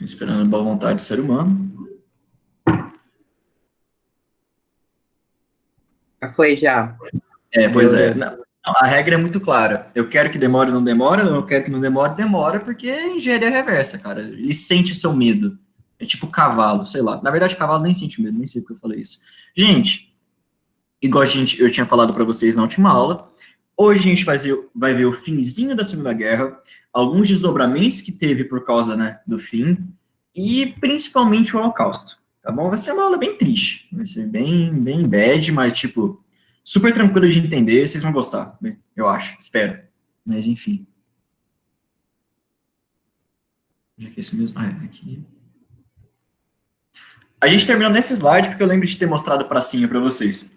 Esperando a boa vontade do ser humano. Já foi já. Pois é. Deu. Não, a regra é muito clara. Eu quero que demore, não demora. Eu quero que não demore, demora, porque é engenharia reversa, cara. Ele sente o seu medo. É tipo cavalo, sei lá. Na verdade, cavalo nem sente medo, nem sei porque eu falei isso. Gente, igual eu tinha falado para vocês na última aula, hoje a gente vai ver o finzinho da Segunda Guerra, alguns desdobramentos que teve por causa, né, do fim, e principalmente o Holocausto, tá bom? Vai ser uma aula bem triste, vai ser bem bad, mas, tipo, super tranquilo de entender, vocês vão gostar, eu acho, espero. Mas, enfim. Já que é isso mesmo? Ah, é aqui. A gente terminou nesse slide porque eu lembro de ter mostrado pracinha para vocês.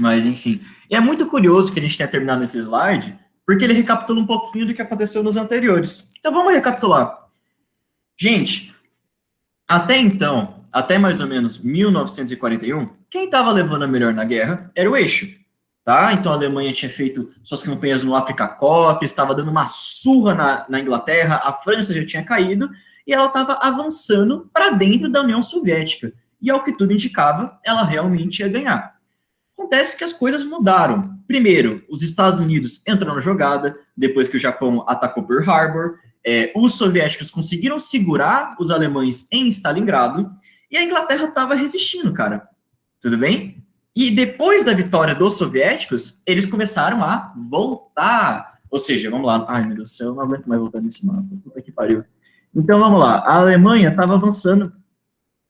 Mas, enfim. E é muito curioso que a gente tenha terminado nesse slide, porque ele recapitula um pouquinho do que aconteceu nos anteriores. Então, vamos recapitular. Gente, até então, até mais ou menos 1941, quem estava levando a melhor na guerra era o eixo. Tá? Então, a Alemanha tinha feito suas campanhas no Africa Corps, estava dando uma surra na Inglaterra, a França já tinha caído, e ela estava avançando para dentro da União Soviética. E, ao que tudo indicava, ela realmente ia ganhar. Acontece que as coisas mudaram. Primeiro, os Estados Unidos entraram na jogada, depois que o Japão atacou Pearl Harbor, os soviéticos conseguiram segurar os alemães em Stalingrado, e a Inglaterra estava resistindo, cara. Tudo bem? E depois da vitória dos soviéticos, eles começaram a voltar. Ou seja, vamos lá. Ai, meu Deus do céu, eu não aguento mais voltar nesse mapa. Puta que pariu. Então, vamos lá. A Alemanha estava avançando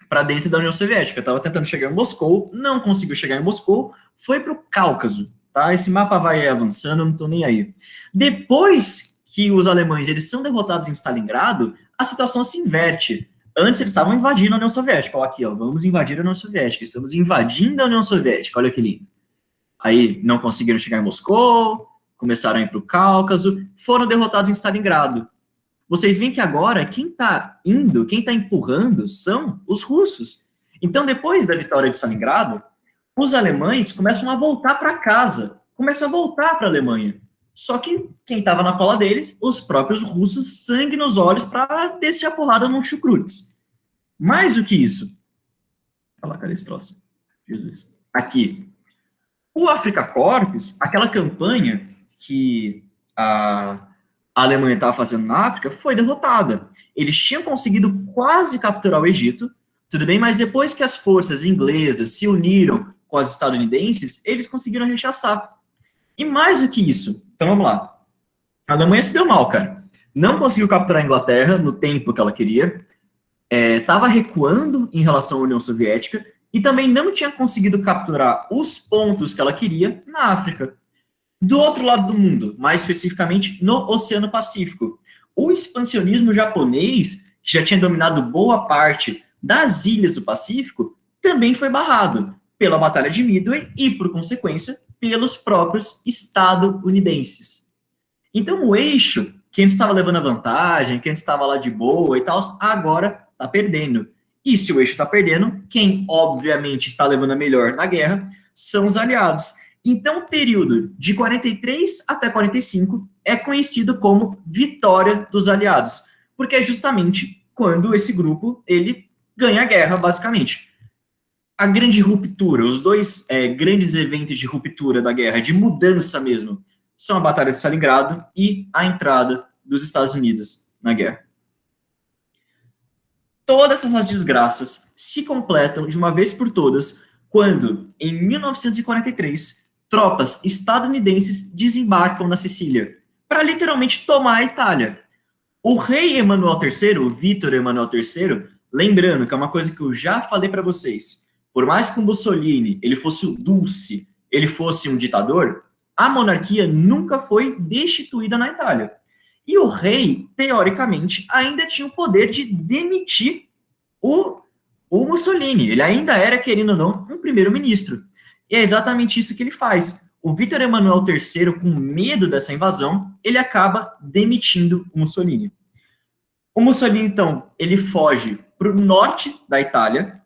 para dentro da União Soviética. Estava tentando chegar em Moscou, não conseguiu chegar em Moscou, foi para o Cáucaso. Tá? Esse mapa vai avançando, não estou nem aí. Depois que os alemães eles são derrotados em Stalingrado, a situação se inverte. Antes eles estavam invadindo a União Soviética. Ó, aqui, ó, vamos invadir a União Soviética. Estamos invadindo a União Soviética. Olha que lindo. Aí não conseguiram chegar em Moscou, começaram a ir para o Cáucaso, foram derrotados em Stalingrado. Vocês veem que agora quem está indo, quem está empurrando são os russos. Então, depois da vitória de Stalingrado, os alemães começam a voltar para casa, começam a voltar para a Alemanha. Só que quem estava na cola deles, os próprios russos, sangue nos olhos para descer a porrada no chucrutes. Mais do que isso, olha lá, cadê esse troço? Jesus. Aqui. O Africa Corps, aquela campanha que a Alemanha estava fazendo na África, foi derrotada. Eles tinham conseguido quase capturar o Egito, tudo bem, mas depois que as forças inglesas se uniram com as estadunidenses, eles conseguiram rechaçar. E mais do que isso, então vamos lá. A Alemanha se deu mal, cara. Não conseguiu capturar a Inglaterra no tempo que ela queria, estava recuando em relação à União Soviética e também não tinha conseguido capturar os pontos que ela queria na África. Do outro lado do mundo, mais especificamente no Oceano Pacífico, o expansionismo japonês, que já tinha dominado boa parte das ilhas do Pacífico, também foi barrado pela Batalha de Midway e, por consequência, pelos próprios estadunidenses. Então, o eixo, quem estava levando a vantagem, quem estava lá de boa e tal, agora está perdendo. E se o eixo está perdendo, quem obviamente está levando a melhor na guerra são os aliados. Então, o período de 43 até 45 é conhecido como vitória dos aliados, porque é justamente quando esse grupo ele ganha a guerra, basicamente. A grande ruptura, os dois grandes eventos de ruptura da guerra, de mudança mesmo, são a Batalha de Stalingrado e a entrada dos Estados Unidos na guerra. Todas essas desgraças se completam de uma vez por todas quando, em 1943, tropas estadunidenses desembarcam na Sicília para literalmente tomar a Itália. O rei Emanuel III, o Vítor Emanuel III, lembrando que é uma coisa que eu já falei para vocês, por mais que o Mussolini ele fosse o Dulce, ele fosse um ditador, a monarquia nunca foi destituída na Itália. E o rei, teoricamente, ainda tinha o poder de demitir o Mussolini. Ele ainda era, querendo ou não, um primeiro-ministro. E é exatamente isso que ele faz. O Vítor Emanuel III, com medo dessa invasão, ele acaba demitindo o Mussolini. O Mussolini, então, ele foge para o norte da Itália,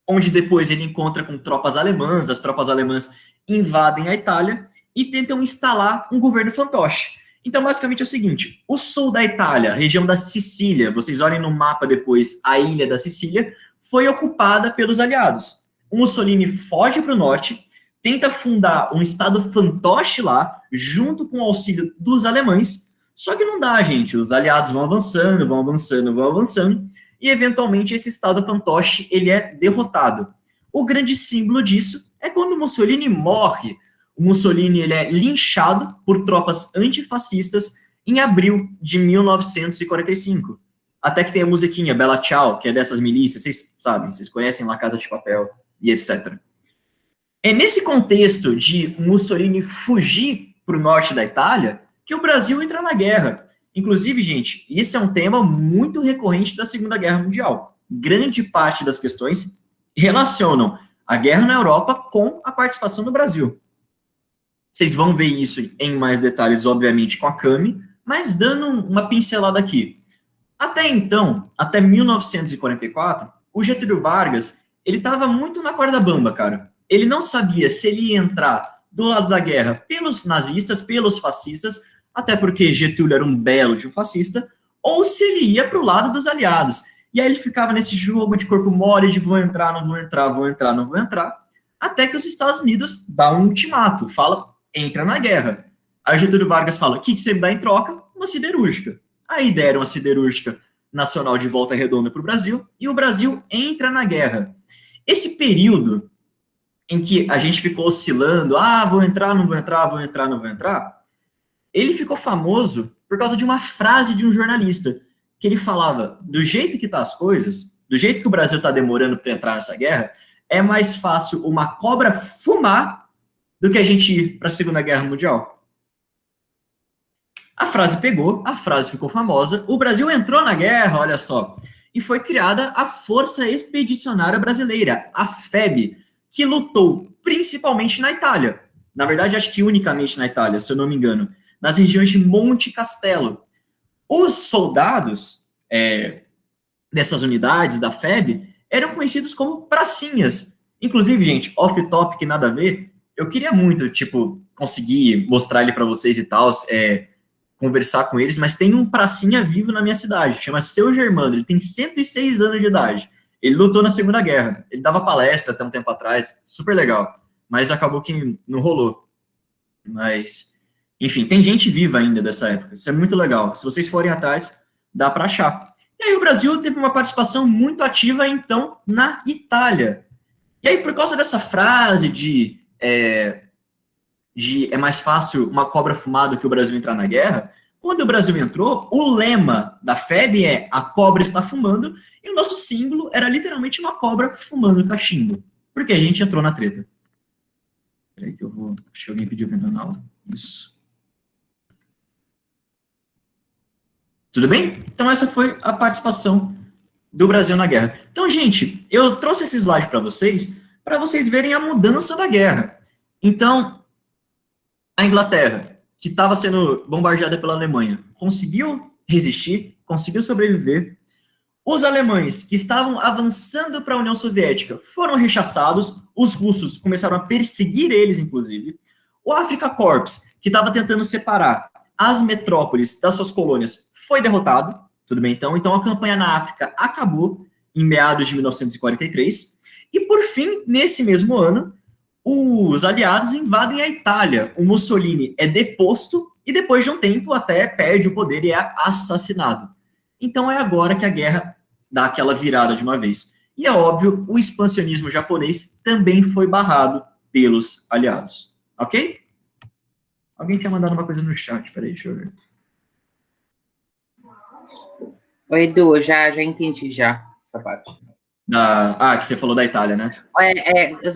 onde depois ele encontra com tropas alemãs, as tropas alemãs invadem a Itália e tentam instalar um governo fantoche. Então, basicamente é o seguinte, o sul da Itália, a região da Sicília, vocês olhem no mapa depois, a ilha da Sicília, foi ocupada pelos aliados. O Mussolini foge para o norte, tenta fundar um estado fantoche lá, junto com o auxílio dos alemães, só que não dá, gente, os aliados vão avançando, vão avançando, vão avançando, e eventualmente esse estado fantoche, ele é derrotado. O grande símbolo disso é quando Mussolini morre. O Mussolini ele é linchado por tropas antifascistas em abril de 1945. Até que tem a musiquinha Bella Ciao, que é dessas milícias, vocês sabem, vocês conhecem La Casa de Papel e etc. É nesse contexto de Mussolini fugir para o norte da Itália que o Brasil entra na guerra. Inclusive, gente, isso é um tema muito recorrente da Segunda Guerra Mundial. Grande parte das questões relacionam a guerra na Europa com a participação do Brasil. Vocês vão ver isso em mais detalhes, obviamente, com a Cami, mas dando uma pincelada aqui. Até então, até 1944, o Getúlio Vargas, ele estava muito na corda bamba, cara. Ele não sabia se ele ia entrar do lado da guerra pelos nazistas, pelos fascistas, até porque Getúlio era um belo de um fascista, ou se ele ia para o lado dos aliados. E aí ele ficava nesse jogo de corpo mole, de vou entrar, não vou entrar, vou entrar, não vou entrar, até que os Estados Unidos dá um ultimato, fala, entra na guerra. Aí Getúlio Vargas fala, o que você me dá em troca? Uma siderúrgica. Aí deram a siderúrgica nacional de Volta Redonda para o Brasil, e o Brasil entra na guerra. Esse período em que a gente ficou oscilando, vou entrar, não vou entrar, vou entrar, não vou entrar, ele ficou famoso por causa de uma frase de um jornalista, que ele falava, do jeito que tá as coisas, do jeito que o Brasil está demorando para entrar nessa guerra, é mais fácil uma cobra fumar do que a gente ir para a Segunda Guerra Mundial. A frase pegou, a frase ficou famosa, o Brasil entrou na guerra, olha só, e foi criada a Força Expedicionária Brasileira, a FEB, que lutou principalmente na Itália. Na verdade, acho que unicamente na Itália, se eu não me engano, nas regiões de Monte Castelo. Os soldados dessas unidades da FEB eram conhecidos como pracinhas. Inclusive, gente, off-topic, nada a ver, eu queria muito, conseguir mostrar ele para vocês e tal, conversar com eles, mas tem um pracinha vivo na minha cidade, chama Seu Germano, ele tem 106 anos de idade. Ele lutou na Segunda Guerra, ele dava palestra até um tempo atrás, super legal, mas acabou que não rolou. Mas, enfim, tem gente viva ainda dessa época, isso é muito legal. Se vocês forem atrás, dá para achar. E aí o Brasil teve uma participação muito ativa, então, na Itália. E aí, por causa dessa frase de é mais fácil uma cobra fumar do que o Brasil entrar na guerra, quando o Brasil entrou, o lema da FEB é a cobra está fumando, e o nosso símbolo era literalmente uma cobra fumando cachimbo, porque a gente entrou na treta. Peraí que eu vou... Acho que alguém pediu para entrar na aula. Isso. Tudo bem? Então essa foi a participação do Brasil na guerra. Então, gente, eu trouxe esse slide para vocês verem a mudança da guerra. Então, a Inglaterra, que estava sendo bombardeada pela Alemanha, conseguiu resistir, conseguiu sobreviver. Os alemães, que estavam avançando para a União Soviética, foram rechaçados. Os russos começaram a perseguir eles, inclusive. O Afrika Korps, que estava tentando separar as metrópoles das suas colônias, foi derrotado. Tudo bem, então? Então, a campanha na África acabou em meados de 1943. E, por fim, nesse mesmo ano, os aliados invadem a Itália. O Mussolini é deposto e, depois de um tempo, até perde o poder e é assassinado. Então, é agora que a guerra dá aquela virada de uma vez. E, é óbvio, o expansionismo japonês também foi barrado pelos aliados. Ok? Alguém tinha mandado uma coisa no chat. Peraí, deixa eu ver. Oi, Edu, já entendi já essa parte. Que você falou da Itália, né?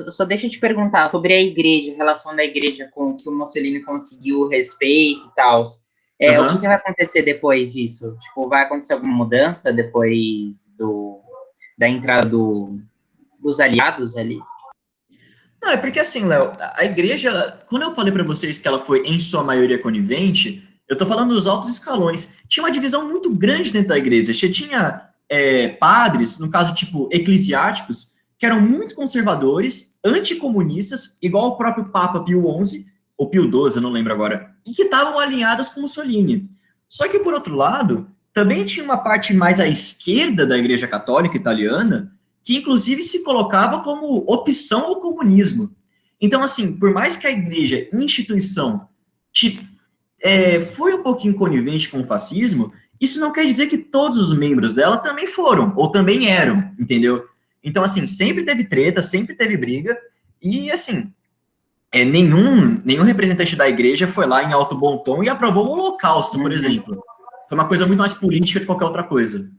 Só deixa eu te perguntar sobre a igreja, a relação da igreja com o que o Mussolini conseguiu respeito e tal. O que vai acontecer depois disso? Tipo, vai acontecer alguma mudança depois da entrada dos aliados ali? Não, é porque assim, Léo, a igreja, quando eu falei para vocês que ela foi em sua maioria conivente, eu tô falando dos altos escalões. Tinha uma divisão muito grande dentro da igreja. Você tinha padres, no caso, tipo, eclesiásticos, que eram muito conservadores, anticomunistas, igual o próprio Papa Pio XI, ou Pio XII, eu não lembro agora, e que estavam alinhadas com Mussolini. Só que, por outro lado, também tinha uma parte mais à esquerda da Igreja Católica Italiana, que inclusive se colocava como opção ao comunismo. Então, assim, por mais que a igreja, instituição, foi um pouquinho conivente com o fascismo, isso não quer dizer que todos os membros dela também foram, ou também eram, entendeu? Então, assim, sempre teve treta, sempre teve briga, e, assim, nenhum representante da igreja foi lá em alto bom tom e aprovou o Holocausto, por exemplo. Foi uma coisa muito mais política que qualquer outra coisa.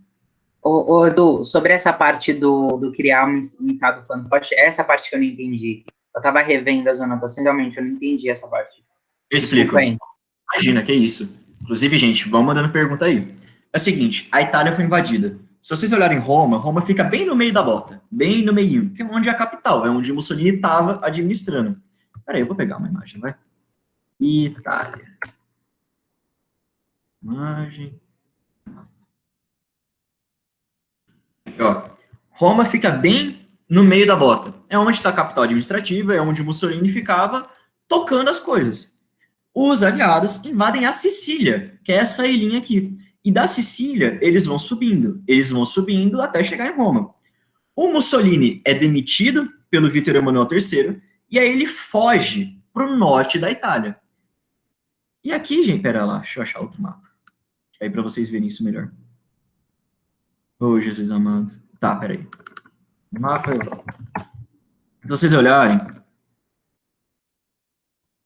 Ô, Edu, sobre essa parte do criar um estado fantoche, essa parte que eu não entendi. Eu tava revendo as anotações, realmente, eu não entendi essa parte. Eu explico. Imagina, que isso. Inclusive, gente, vão mandando pergunta aí. É o seguinte, a Itália foi invadida. Se vocês olharem Roma, Roma fica bem no meio da bota, bem no meio, que é onde é a capital, é onde Mussolini estava administrando. Peraí, eu vou pegar uma imagem, vai. Itália. Imagem. Ó, Roma fica bem no meio da bota. É onde está a capital administrativa, é onde Mussolini ficava tocando as coisas. Os aliados invadem a Sicília, que é essa ilhinha aqui. E da Sicília, eles vão subindo até chegar em Roma. O Mussolini é demitido pelo Vítor Emanuel III, e aí ele foge para o norte da Itália. E aqui, gente, pera lá, deixa eu achar outro mapa. Aí para vocês verem isso melhor. Oh, Jesus amado. Tá, peraí. Mapa Europa. Se vocês olharem,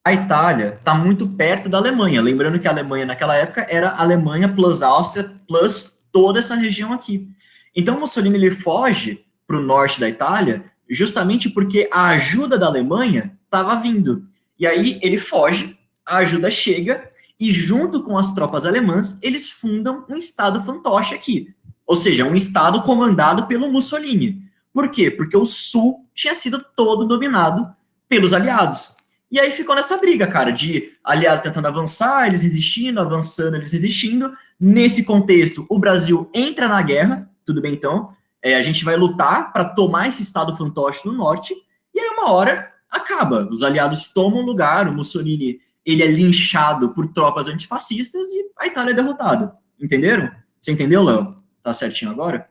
a Itália está muito perto da Alemanha. Lembrando que a Alemanha, naquela época, era Alemanha plus Áustria plus toda essa região aqui. Então, Mussolini ele foge para o norte da Itália justamente porque a ajuda da Alemanha estava vindo. E aí ele foge, a ajuda chega, e junto com as tropas alemãs, eles fundam um estado fantoche aqui. Ou seja, um estado comandado pelo Mussolini. Por quê? Porque o sul tinha sido todo dominado pelos aliados. E aí ficou nessa briga, cara, de aliado tentando avançar, eles resistindo, avançando, eles resistindo. Nesse contexto, o Brasil entra na guerra, tudo bem então, a gente vai lutar para tomar esse estado fantoche no norte, e aí uma hora acaba, os aliados tomam lugar, o Mussolini ele é linchado por tropas antifascistas e a Itália é derrotada. Entenderam? Você entendeu, Léo? Tá certinho agora?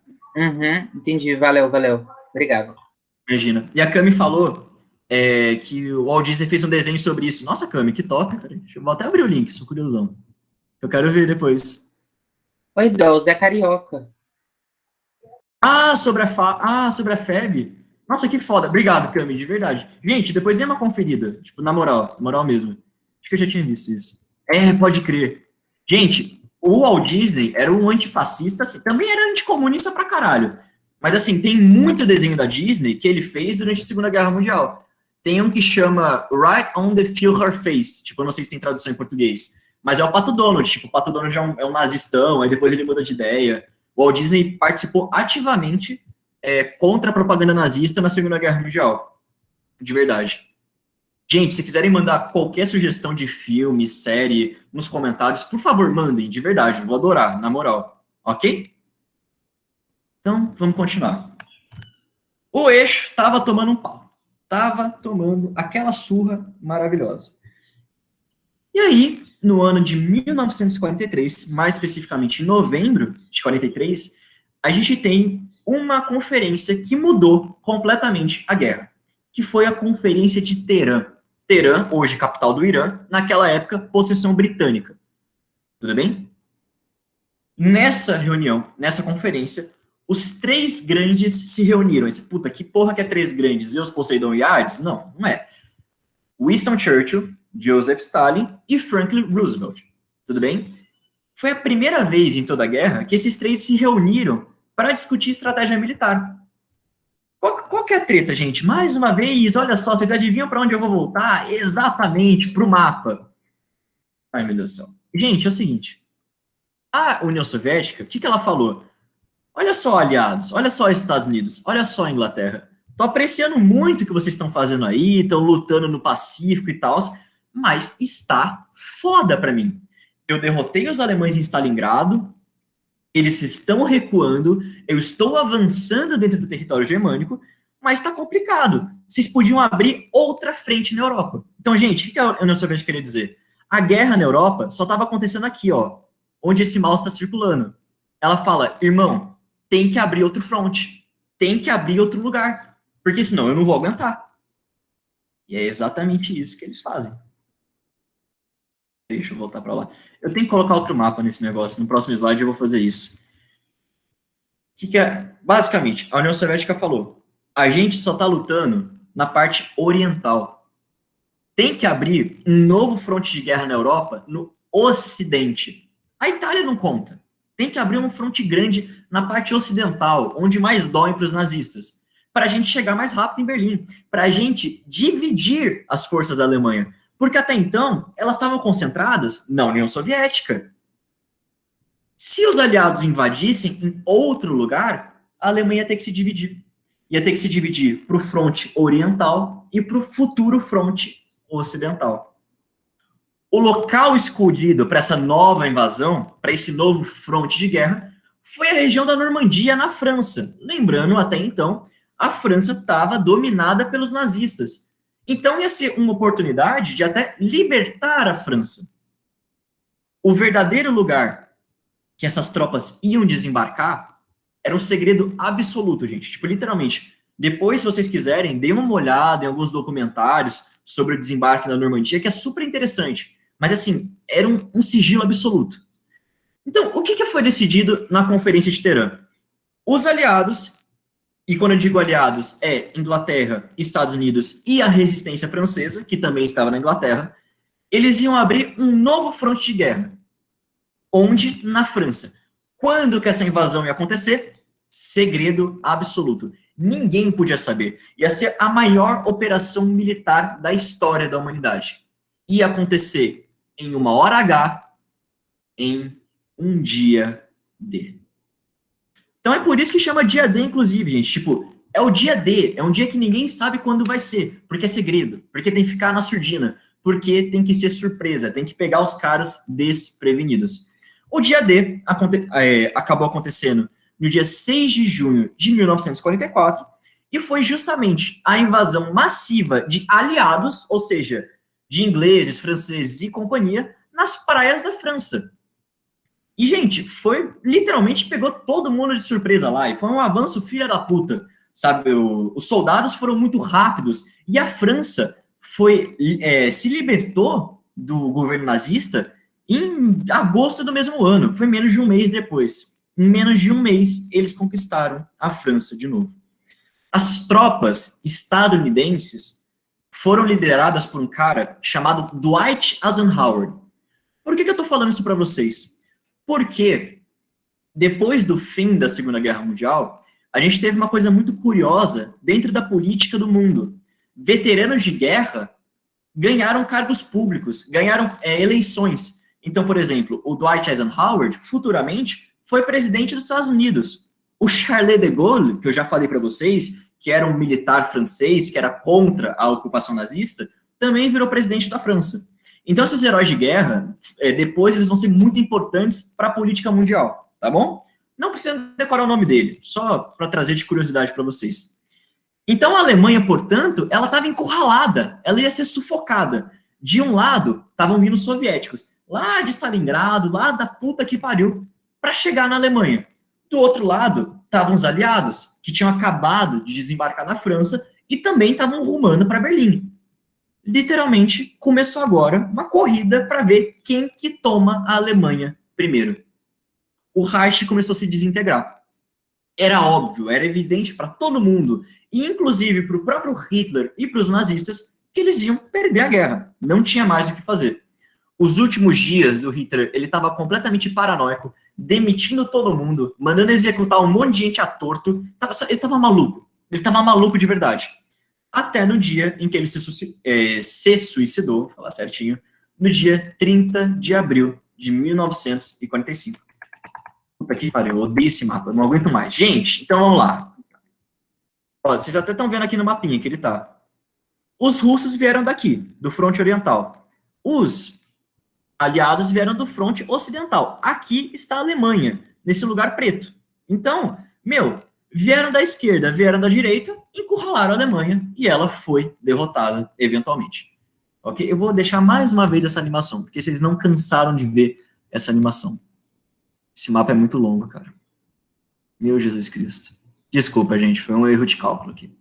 Entendi, valeu. Obrigado. Imagina. E a Cami falou que o Walt Disney fez um desenho sobre isso. Nossa, Cami, que top. Eu vou até abrir o link, sou curiosão. Eu quero ver depois. Oi, Dol, Zé Carioca. Sobre a FEB. Nossa, que foda. Obrigado, Cami, de verdade. Gente, depois dê uma conferida. Tipo, na moral mesmo. Acho que eu já tinha visto isso. Pode crer. Gente, o Walt Disney era um antifascista, assim, também era anticomunista pra caralho. Mas, assim, tem muito desenho da Disney que ele fez durante a Segunda Guerra Mundial. Tem um que chama Right on the Führer Face. Tipo, eu não sei se tem tradução em português. Mas é o Pato Donald. Tipo, o Pato Donald é um nazistão, aí depois ele muda de ideia. O Walt Disney participou ativamente contra a propaganda nazista na Segunda Guerra Mundial. De verdade. Gente, se quiserem mandar qualquer sugestão de filme, série, nos comentários, por favor, mandem, de verdade, vou adorar, na moral. Ok? Então, vamos continuar. O eixo estava tomando um pau. Estava tomando aquela surra maravilhosa. E aí, no ano de 1943, mais especificamente em novembro de 43, a gente tem uma conferência que mudou completamente a guerra, que foi a Conferência de Teherã. Teherã, hoje capital do Irã, naquela época, possessão britânica. Tudo bem? Nessa reunião, nessa conferência, os três grandes se reuniram. Esse, puta, que porra que é três grandes? Zeus, Poseidon e Hades? Não, não é. Winston Churchill, Joseph Stalin e Franklin Roosevelt. Tudo bem? Foi a primeira vez em toda a guerra que esses três se reuniram para discutir estratégia militar. Qual que é a treta, gente? Mais uma vez, olha só, vocês adivinham para onde eu vou voltar? Exatamente, para o mapa. Ai, meu Deus do céu. Gente, é o seguinte. A União Soviética, o que ela falou? Olha só, aliados, olha só, Estados Unidos, olha só, Inglaterra. Tô apreciando muito o que vocês estão fazendo aí, estão lutando no Pacífico e tal, mas está foda para mim. Eu derrotei os alemães em Stalingrado, eles estão recuando, eu estou avançando dentro do território germânico, mas está complicado. Vocês podiam abrir outra frente na Europa. Então, gente, o que a União Soviética queria dizer? A guerra na Europa só estava acontecendo aqui, ó, onde esse mouse está circulando. Ela fala, irmão, tem que abrir outro fronte, tem que abrir outro lugar, porque senão eu não vou aguentar. E é exatamente isso que eles fazem. Deixa eu voltar para lá. Eu tenho que colocar outro mapa nesse negócio. No próximo slide eu vou fazer isso. Que é? Basicamente, a União Soviética falou, a gente só está lutando na parte oriental. Tem que abrir um novo fronte de guerra na Europa, no Ocidente. A Itália não conta. Tem que abrir um fronte grande na parte ocidental, onde mais dói para os nazistas, para a gente chegar mais rápido em Berlim, para a gente dividir as forças da Alemanha. Porque até então, elas estavam concentradas na União Soviética. Se os aliados invadissem em outro lugar, a Alemanha ia ter que se dividir. Ia ter que se dividir para o fronte oriental e para o futuro fronte ocidental. O local escolhido para essa nova invasão, para esse novo fronte de guerra, foi a região da Normandia, na França. Lembrando, até então, a França estava dominada pelos nazistas. Então ia ser uma oportunidade de até libertar a França. O verdadeiro lugar que essas tropas iam desembarcar era um segredo absoluto, gente. Tipo, literalmente, depois, se vocês quiserem, deem uma olhada em alguns documentários sobre o desembarque na Normandia, que é super interessante. Mas, assim, era um sigilo absoluto. Então, o que foi decidido na Conferência de Teherã? Os aliados, e quando eu digo aliados, é Inglaterra, Estados Unidos e a resistência francesa, que também estava na Inglaterra, eles iam abrir um novo fronte de guerra. Onde? Na França. Quando que essa invasão ia acontecer? Segredo absoluto. Ninguém podia saber. Ia ser a maior operação militar da história da humanidade. Ia acontecer em uma hora H, em um dia D. Então é por isso que chama dia D, inclusive, gente. Tipo, é o dia D, é um dia que ninguém sabe quando vai ser, porque é segredo, porque tem que ficar na surdina, porque tem que ser surpresa, tem que pegar os caras desprevenidos. O dia D acabou acontecendo no dia 6 de junho de 1944 e foi justamente a invasão massiva de aliados, ou seja, de ingleses, franceses e companhia, nas praias da França. E, gente, literalmente pegou todo mundo de surpresa lá, e foi um avanço filha da puta, sabe? Os soldados foram muito rápidos, e a França se libertou do governo nazista em agosto do mesmo ano, foi menos de um mês depois. Em menos de um mês, eles conquistaram a França de novo. As tropas estadunidenses foram lideradas por um cara chamado Dwight Eisenhower. Por que eu estou falando isso para vocês? Porque depois do fim da Segunda Guerra Mundial, a gente teve uma coisa muito curiosa dentro da política do mundo. Veteranos de guerra ganharam cargos públicos, ganharam eleições. Então, por exemplo, o Dwight Eisenhower, futuramente, foi presidente dos Estados Unidos. O Charles de Gaulle, que eu já falei para vocês, que era um militar francês, que era contra a ocupação nazista, também virou presidente da França. Então, esses heróis de guerra, depois eles vão ser muito importantes para a política mundial, tá bom? Não precisa decorar o nome dele, só para trazer de curiosidade para vocês. Então, a Alemanha, portanto, ela estava encurralada, ela ia ser sufocada. De um lado, estavam vindo os soviéticos, lá de Stalingrado, lá da puta que pariu, para chegar na Alemanha. Do outro lado, estavam os aliados, que tinham acabado de desembarcar na França e também estavam rumando para Berlim. Literalmente, começou agora uma corrida para ver quem que toma a Alemanha primeiro. O Reich começou a se desintegrar. Era óbvio, era evidente para todo mundo, e inclusive para o próprio Hitler e para os nazistas, que eles iam perder a guerra. Não tinha mais o que fazer. Os últimos dias do Hitler, ele estava completamente paranoico, demitindo todo mundo, mandando executar um monte de gente a torto. Ele estava maluco. Ele estava maluco de verdade. Até no dia em que ele se suicidou, vou falar certinho, no dia 30 de abril de 1945. Puta que pariu, eu odeio esse mapa, eu não aguento mais. Gente, então vamos lá. Ó, vocês até estão vendo aqui no mapinha que ele tá. Os russos vieram daqui, do fronte oriental. Os aliados vieram do fronte ocidental. Aqui está a Alemanha, nesse lugar preto. Então, vieram da esquerda, vieram da direita, encurralaram a Alemanha e ela foi derrotada eventualmente. Ok? Eu vou deixar mais uma vez essa animação, porque vocês não cansaram de ver essa animação. Esse mapa é muito longo, cara. Meu Jesus Cristo. Desculpa, gente, foi um erro de cálculo aqui.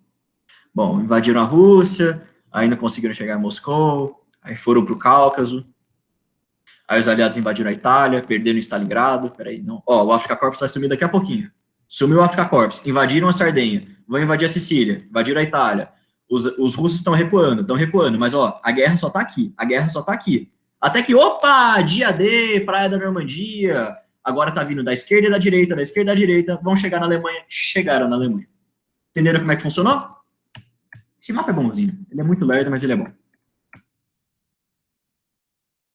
Bom, invadiram a Rússia, aí não conseguiram chegar em Moscou, aí foram para o Cáucaso, aí os aliados invadiram a Itália, perderam Stalingrado, peraí, não. Ó, o Africa Corps vai sumir daqui a pouquinho. Sumiu o Africa Corps, invadiram a Sardenha, vão invadir a Sicília, invadiram a Itália. Os russos estão recuando, mas ó, a guerra só tá aqui, Até que, opa, dia D, Praia da Normandia, agora tá vindo da esquerda e da direita, vão chegar na Alemanha, chegaram na Alemanha. Entenderam como é que funcionou? Esse mapa é bonzinho, ele é muito lerdo, mas ele é bom.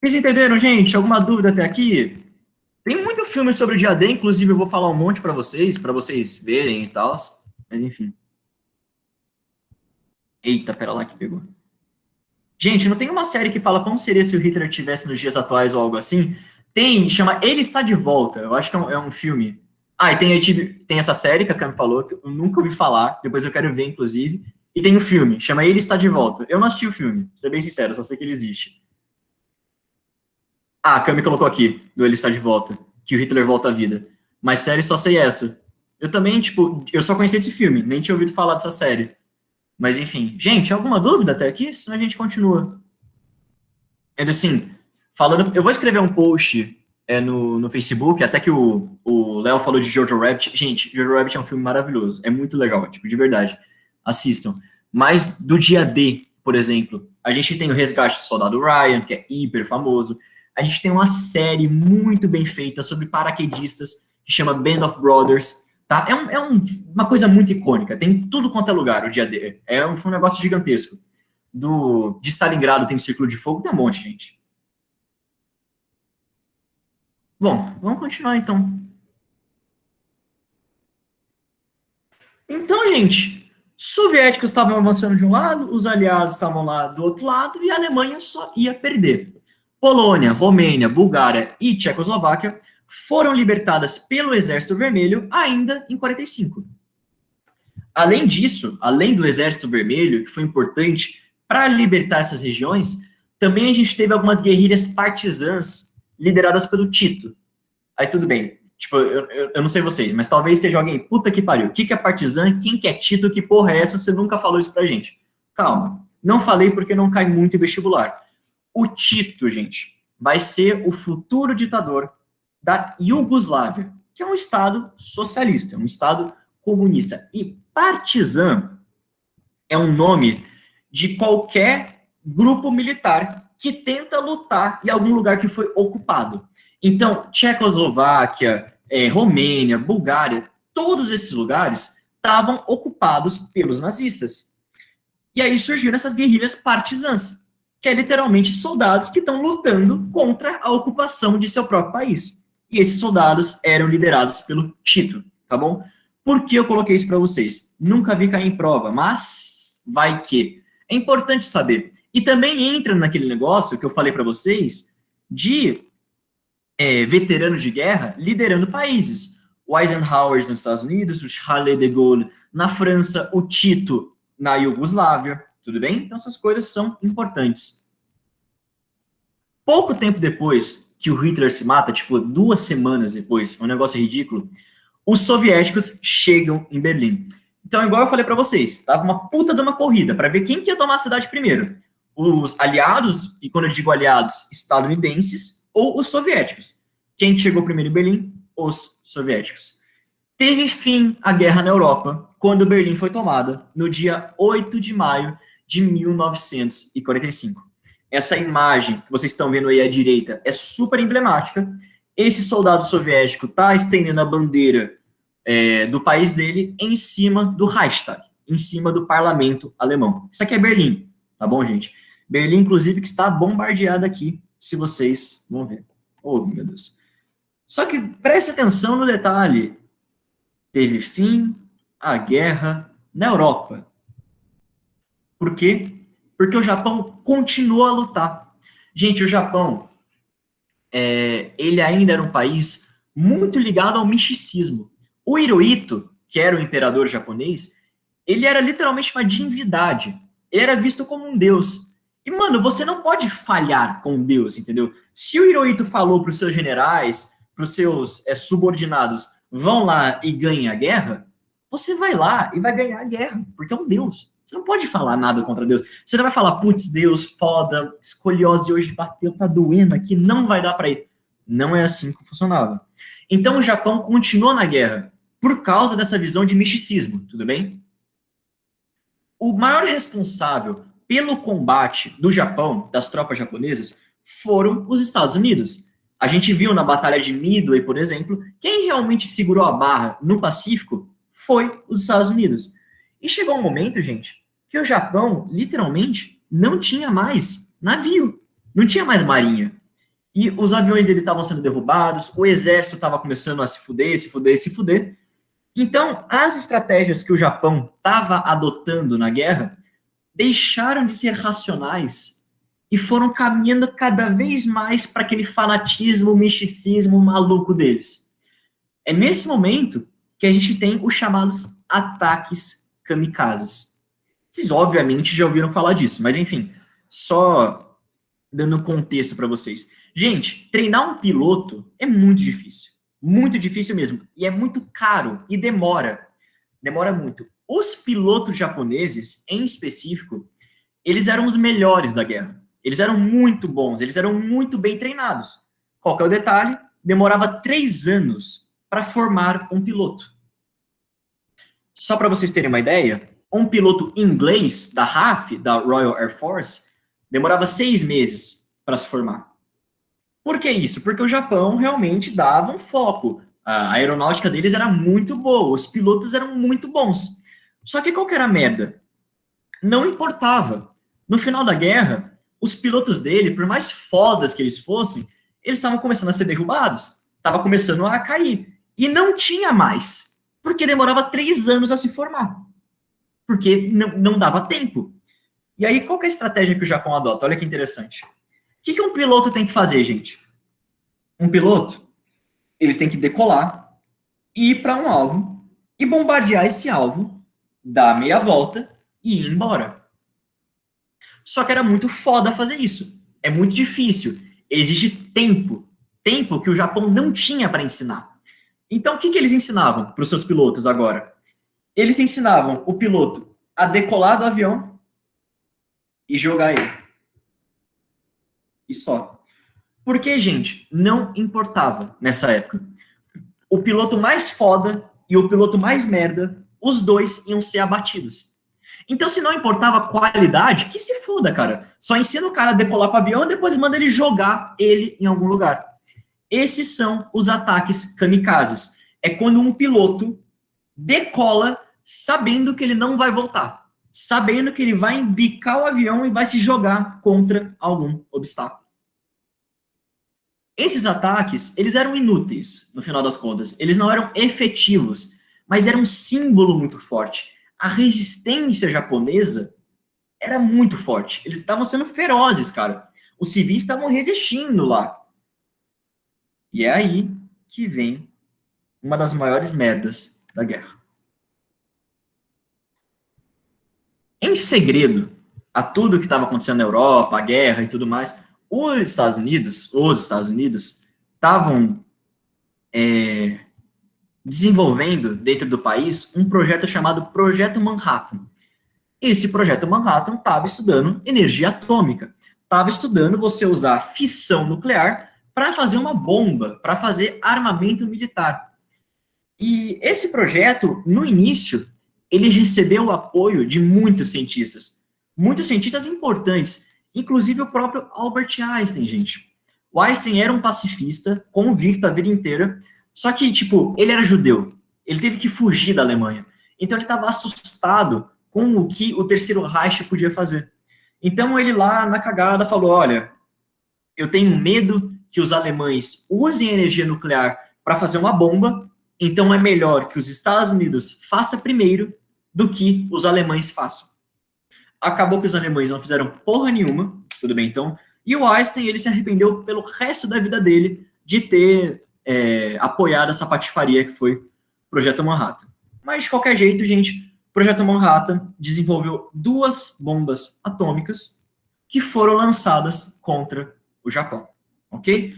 Vocês entenderam, gente? Alguma dúvida até aqui? Tem muito filme sobre o dia D, inclusive eu vou falar um monte para vocês verem e tal, mas enfim. Eita, pera lá que pegou. Gente, não tem uma série que fala como seria se o Hitler estivesse nos dias atuais ou algo assim? Tem, chama Ele Está de Volta, eu acho que é um filme. Ah, e tem essa série que a Cami falou, que eu nunca ouvi falar, depois eu quero ver, inclusive. E tem um filme, chama Ele Está de Volta. Eu não assisti o filme, pra ser bem sincero, só sei que ele existe. Ah, a Cami colocou aqui, do Ele Está de Volta, que o Hitler volta à vida. Mas série só sei essa. Eu também, tipo, eu só conheci esse filme, nem tinha ouvido falar dessa série. Mas enfim, gente, alguma dúvida até aqui? Senão a gente continua. Mas assim, falando, eu vou escrever um post no Facebook, até que o Léo falou de Jojo Rabbit. Gente, Jojo Rabbit é um filme maravilhoso, é muito legal, tipo, de verdade. Assistam. Mas do dia D, por exemplo, a gente tem o Resgate do Soldado Ryan, que é hiper famoso. A gente tem uma série muito bem feita sobre paraquedistas, que chama Band of Brothers, tá? Uma coisa muito icônica, tem tudo quanto é lugar, o dia D. Foi um negócio gigantesco. De Stalingrado tem Círculo de Fogo, tem um monte, gente. Bom, vamos continuar então. Então, gente, soviéticos estavam avançando de um lado, os aliados estavam lá do outro lado e a Alemanha só ia perder. Polônia, Romênia, Bulgária e Tchecoslováquia foram libertadas pelo Exército Vermelho ainda em 45. Além disso, além do Exército Vermelho, que foi importante para libertar essas regiões, também a gente teve algumas guerrilhas partisãs lideradas pelo Tito. Aí tudo bem, tipo, eu não sei vocês, mas talvez seja alguém, puta que pariu, o que é partizã, quem que é Tito, que porra é essa, você nunca falou isso pra gente. Calma, não falei porque não cai muito em vestibular. O Tito, gente, vai ser o futuro ditador da Iugoslávia, que é um estado socialista, um estado comunista. E partizã é um nome de qualquer grupo militar que tenta lutar em algum lugar que foi ocupado. Então, Tchecoslováquia, Romênia, Bulgária, todos esses lugares estavam ocupados pelos nazistas. E aí surgiram essas guerrilhas partisãs, que é literalmente soldados que estão lutando contra a ocupação de seu próprio país. E esses soldados eram liderados pelo Tito, tá bom? Por que eu coloquei isso para vocês? Nunca vi cair em prova, mas vai que. É importante saber. E também entra naquele negócio que eu falei para vocês de veteranos de guerra liderando países. O Eisenhower nos Estados Unidos, o Charles de Gaulle na França, o Tito na Iugoslávia, tudo bem? Então essas coisas são importantes. Pouco tempo depois que o Hitler se mata, tipo 2 semanas depois, um negócio ridículo, os soviéticos chegam em Berlim. Então, igual eu falei para vocês, tava uma puta de uma corrida para ver quem que ia tomar a cidade primeiro. Os aliados, e quando eu digo aliados, estadunidenses, ou os soviéticos. Quem chegou primeiro em Berlim? Os soviéticos. Teve fim a guerra na Europa quando Berlim foi tomada, no dia 8 de maio de 1945. Essa imagem que vocês estão vendo aí à direita é super emblemática. Esse soldado soviético está estendendo a bandeira do país dele em cima do Reichstag, em cima do parlamento alemão. Isso aqui é Berlim, tá bom, gente? Berlim, inclusive, que está bombardeada aqui, se vocês vão ver. Oh, meu Deus. Só que preste atenção no detalhe. Teve fim a guerra na Europa. Por quê? Porque o Japão continuou a lutar. Gente, o Japão, ele ainda era um país muito ligado ao misticismo. O Hirohito, que era o imperador japonês, ele era literalmente uma divindade. Ele era visto como um deus. E, mano, você não pode falhar com Deus, entendeu? Se o Hirohito falou para os seus generais, para os seus subordinados, vão lá e ganhem a guerra, você vai lá e vai ganhar a guerra, porque é um deus. Você não pode falar nada contra Deus. Você não vai falar, putz, Deus, foda, escoliose hoje bateu, tá doendo aqui, não vai dar para ir. Não é assim que funcionava. Então o Japão continuou na guerra por causa dessa visão de misticismo, tudo bem? O maior responsável pelo combate do Japão, das tropas japonesas, foram os Estados Unidos. A gente viu na Batalha de Midway, por exemplo, quem realmente segurou a barra no Pacífico foi os Estados Unidos. E chegou um momento, gente, que o Japão, literalmente, não tinha mais navio, não tinha mais marinha. E os aviões dele estavam sendo derrubados, o exército estava começando a se fuder, se fuder, se fuder. Então, as estratégias que o Japão estava adotando na guerra deixaram de ser racionais e foram caminhando cada vez mais para aquele fanatismo, misticismo maluco deles. É nesse momento que a gente tem os chamados ataques kamikazes. Vocês, obviamente, já ouviram falar disso, mas, enfim, só dando contexto para vocês. Gente, treinar um piloto é muito difícil mesmo, e é muito caro, e demora muito. Os pilotos japoneses, em específico, eles eram os melhores da guerra, eles eram muito bons, eles eram muito bem treinados. Qual que é o detalhe? Demorava 3 anos para formar um piloto. Só para vocês terem uma ideia, um piloto inglês da RAF, da Royal Air Force, demorava 6 meses para se formar. Por que isso? Porque o Japão realmente dava um foco. A aeronáutica deles era muito boa, os pilotos eram muito bons. Só que qual que era a merda? Não importava. No final da guerra, os pilotos dele, por mais fodas que eles fossem, eles estavam começando a ser derrubados, estavam começando a cair. E não tinha mais, porque demorava 3 anos a se formar. Porque não dava tempo. E aí, qual que é a estratégia que o Japão adota? Olha que interessante. O que um piloto tem que fazer, gente? Um piloto, ele tem que decolar, ir para um alvo e bombardear esse alvo, dar meia volta e ir embora. Só que era muito foda fazer isso. É muito difícil. Exige tempo. Tempo que o Japão não tinha para ensinar. Então, o que eles ensinavam para os seus pilotos agora? Eles ensinavam o piloto a decolar do avião e jogar ele. E só. Porque, gente, não importava nessa época. O piloto mais foda e o piloto mais merda, os dois iam ser abatidos. Então, se não importava a qualidade, que se foda, cara. Só ensina o cara a decolar com o avião e depois manda ele jogar ele em algum lugar. Esses são os ataques kamikazes. É quando um piloto decola sabendo que ele não vai voltar. Sabendo que ele vai embicar o avião e vai se jogar contra algum obstáculo. Esses ataques, eles eram inúteis, no final das contas. Eles não eram efetivos, mas era um símbolo muito forte. A resistência japonesa era muito forte. Eles estavam sendo ferozes, cara. Os civis estavam resistindo lá. E é aí que vem uma das maiores merdas da guerra. Em segredo a tudo que estava acontecendo na Europa, a guerra e tudo mais, os Estados Unidos estavam desenvolvendo dentro do país um projeto chamado Projeto Manhattan. Esse Projeto Manhattan estava estudando energia atômica, estava estudando você usar fissão nuclear para fazer uma bomba, para fazer armamento militar. E esse projeto, no início, ele recebeu o apoio de muitos cientistas importantes, inclusive o próprio Albert Einstein, gente. O Einstein era um pacifista, convicto a vida inteira, só que, tipo, ele era judeu, ele teve que fugir da Alemanha, então ele estava assustado com o que o Terceiro Reich podia fazer. Então ele lá, na cagada, falou, olha, eu tenho medo que os alemães usem energia nuclear para fazer uma bomba, então é melhor que os Estados Unidos façam primeiro do que os alemães façam. Acabou que os alemães não fizeram porra nenhuma, tudo bem então, e o Einstein, ele se arrependeu pelo resto da vida dele de ter apoiado essa patifaria que foi o Projeto Manhattan. Mas, de qualquer jeito, gente, o Projeto Manhattan desenvolveu 2 bombas atômicas que foram lançadas contra o Japão, ok?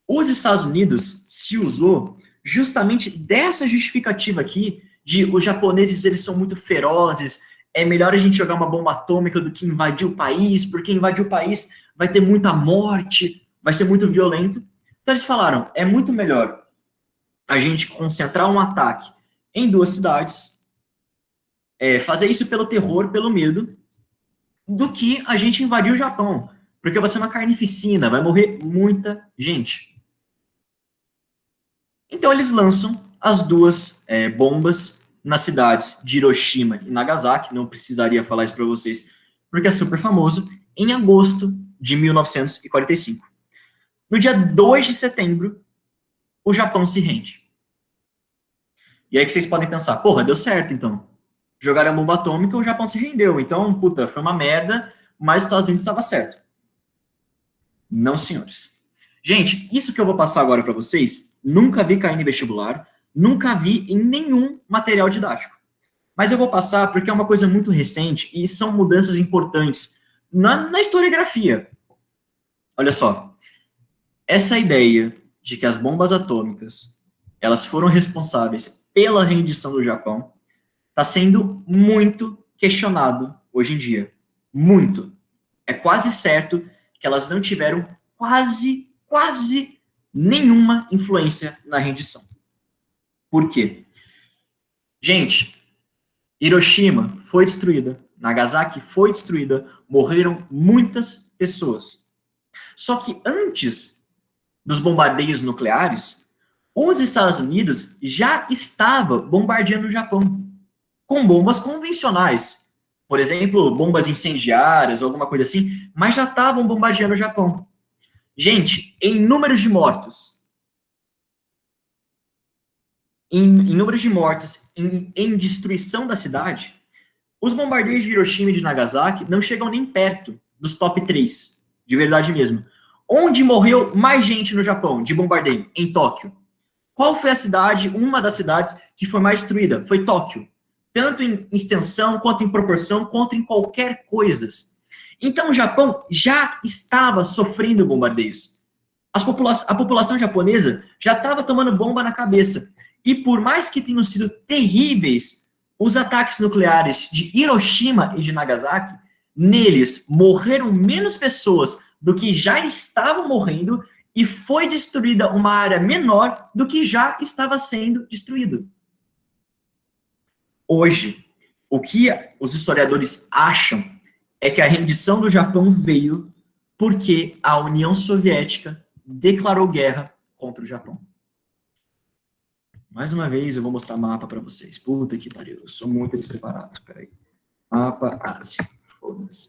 Os Estados Unidos se usou justamente dessa justificativa aqui de os japoneses, eles são muito ferozes, é melhor a gente jogar uma bomba atômica do que invadir o país, porque invadir o país vai ter muita morte, vai ser muito violento. Então eles falaram, é muito melhor a gente concentrar um ataque em 2 cidades, fazer isso pelo terror, pelo medo, do que a gente invadir o Japão, porque vai ser uma carnificina, vai morrer muita gente. Então eles lançam as 2 bombas nas cidades de Hiroshima e Nagasaki, não precisaria falar isso para vocês, porque é super famoso, em agosto de 1945. No dia 2 de setembro, o Japão se rende. E aí que vocês podem pensar, porra, deu certo então. Jogaram a bomba atômica, o Japão se rendeu. Então, puta, foi uma merda, mas os Estados Unidos estava certo. Não, senhores. Gente, isso que eu vou passar agora para vocês, nunca vi cair em vestibular, nunca vi em nenhum material didático. Mas eu vou passar porque é uma coisa muito recente e são mudanças importantes na historiografia. Olha só, essa ideia de que as bombas atômicas, elas foram responsáveis pela rendição do Japão, está sendo muito questionado hoje em dia. Muito. É quase certo que elas não tiveram quase nenhuma influência na rendição. Por quê? Gente, Hiroshima foi destruída, Nagasaki foi destruída, morreram muitas pessoas. Só que antes dos bombardeios nucleares, os Estados Unidos já estavam bombardeando o Japão com bombas convencionais. Por exemplo, bombas incendiárias, alguma coisa assim, mas já estavam bombardeando o Japão. Gente, em números de mortos, em destruição da cidade, os bombardeios de Hiroshima e de Nagasaki não chegam nem perto dos top 3, de verdade mesmo. Onde morreu mais gente no Japão de bombardeio? Em Tóquio. Qual foi a cidade, uma das cidades que foi mais destruída? Foi Tóquio. Tanto em extensão, quanto em proporção, quanto em qualquer coisa. Então, o Japão já estava sofrendo bombardeios. A população japonesa já estava tomando bomba na cabeça. E por mais que tenham sido terríveis os ataques nucleares de Hiroshima e de Nagasaki, neles morreram menos pessoas do que já estavam morrendo e foi destruída uma área menor do que já estava sendo destruído. Hoje, o que os historiadores acham é que a rendição do Japão veio porque a União Soviética declarou guerra contra o Japão. Mais uma vez, eu vou mostrar mapa para vocês. Puta que pariu, eu sou muito despreparado. Espera aí. Mapa Ásia. Foda-se.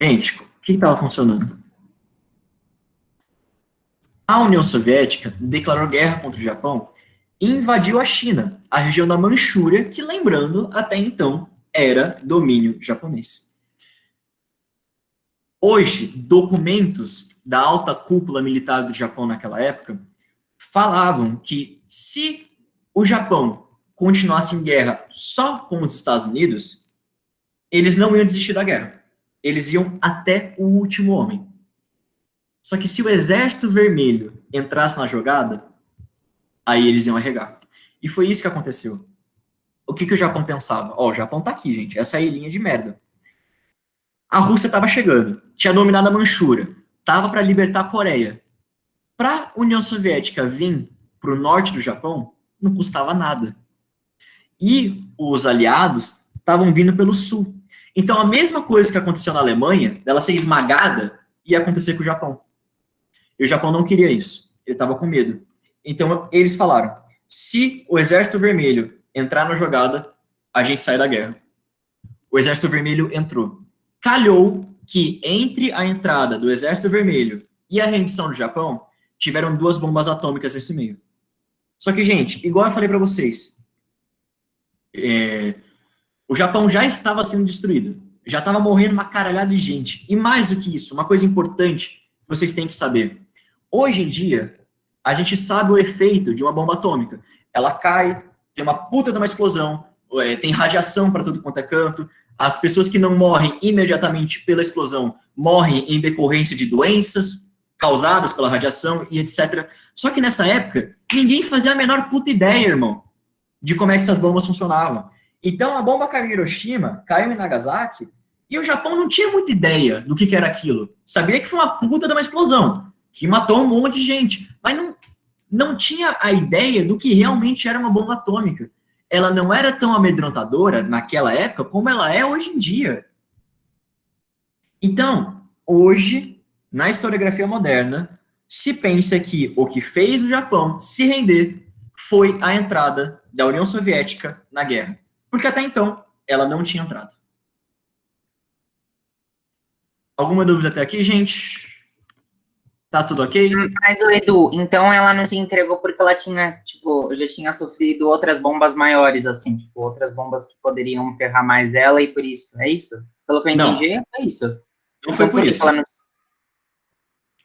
Gente, o que estava funcionando? A União Soviética declarou guerra contra o Japão e invadiu a China, a região da Manchúria, que, lembrando, até então, era domínio japonês. Hoje, documentos da alta cúpula militar do Japão naquela época falavam que se o Japão continuasse em guerra só com os Estados Unidos, eles não iam desistir da guerra. Eles iam até o último homem. Só que se o Exército Vermelho entrasse na jogada, aí eles iam arregar. E foi isso que aconteceu. O que o Japão pensava? Ó, o Japão tá aqui, gente. Essa é a ilhinha de merda. A Rússia estava chegando. Tinha dominado a Manchúria. Tava para libertar a Coreia. Para a União Soviética vir para o norte do Japão, não custava nada. E os aliados estavam vindo pelo sul. Então, a mesma coisa que aconteceu na Alemanha, dela ser esmagada, ia acontecer com o Japão. E o Japão não queria isso. Ele estava com medo. Então, eles falaram, se o Exército Vermelho entrar na jogada, a gente sai da guerra. O Exército Vermelho entrou. Calhou que entre a entrada do Exército Vermelho e a rendição do Japão, tiveram 2 bombas atômicas nesse meio. Só que, gente, igual eu falei para vocês, o Japão já estava sendo destruído. Já estava morrendo uma caralhada de gente. E mais do que isso, uma coisa importante que vocês têm que saber. Hoje em dia, a gente sabe o efeito de uma bomba atômica. Ela cai, tem uma puta de uma explosão, tem radiação para tudo quanto é canto, as pessoas que não morrem imediatamente pela explosão morrem em decorrência de doenças causadas pela radiação e etc. Só que nessa época, ninguém fazia a menor puta ideia, irmão, de como é que essas bombas funcionavam. Então, a bomba caiu em Hiroshima, caiu em Nagasaki, e o Japão não tinha muita ideia do que era aquilo. Sabia que foi uma puta de uma explosão, que matou um monte de gente, mas não tinha a ideia do que realmente era uma bomba atômica. Ela não era tão amedrontadora naquela época como ela é hoje em dia. Então, hoje, na historiografia moderna, se pensa que o que fez o Japão se render foi a entrada da União Soviética na guerra. Porque até então, ela não tinha entrado. Alguma dúvida até aqui, gente? Tá tudo ok? Mas, o Edu, então ela não se entregou porque ela tinha, tipo, já tinha sofrido outras bombas maiores, assim, tipo, outras bombas que poderiam ferrar mais ela e por isso, é isso? Pelo que eu entendi, é isso. Não foi por isso. Não...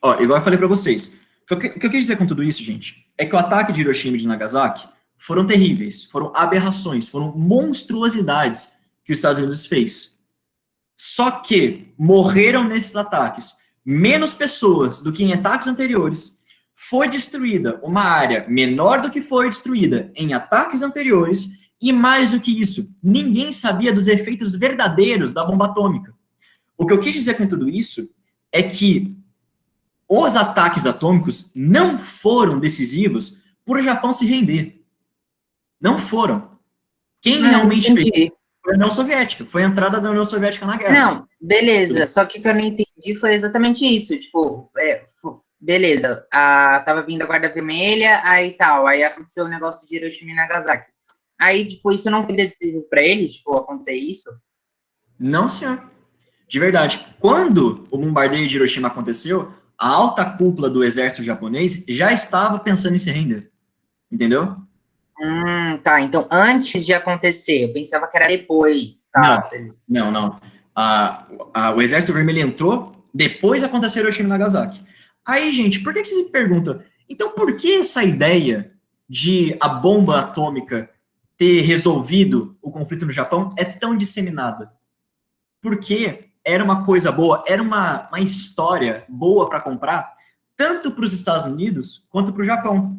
Ó, igual eu falei pra vocês, o que eu quis dizer com tudo isso, gente, é que o ataque de Hiroshima e de Nagasaki foram terríveis, foram aberrações, foram monstruosidades que os Estados Unidos fez. Só que morreram nesses ataques menos pessoas do que em ataques anteriores, foi destruída uma área menor do que foi destruída em ataques anteriores, e mais do que isso, ninguém sabia dos efeitos verdadeiros da bomba atômica. O que eu quis dizer com tudo isso é que os ataques atômicos não foram decisivos por o Japão se render. Não foram. Quem realmente fez foi a União Soviética, foi a entrada da União Soviética na guerra. Não, beleza, só que o que eu não entendi foi exatamente isso, tipo, beleza, tava vindo a Guarda Vermelha, aí tal, aí aconteceu o negócio de Hiroshima e Nagasaki. Aí, tipo, isso não foi decisivo pra eles, tipo, acontecer isso? Não, senhor. De verdade. Quando o bombardeio de Hiroshima aconteceu, a alta cúpula do exército japonês já estava pensando em se render. Entendeu? Tá. Então, antes de acontecer, eu pensava que era depois. Tá, não. O Exército Vermelho entrou, depois aconteceu Hiroshima e Nagasaki. Aí, gente, por que vocês me perguntam? Então, por que essa ideia de a bomba atômica ter resolvido o conflito no Japão é tão disseminada? Porque era uma coisa boa, era uma história boa para comprar, tanto para os Estados Unidos quanto para o Japão.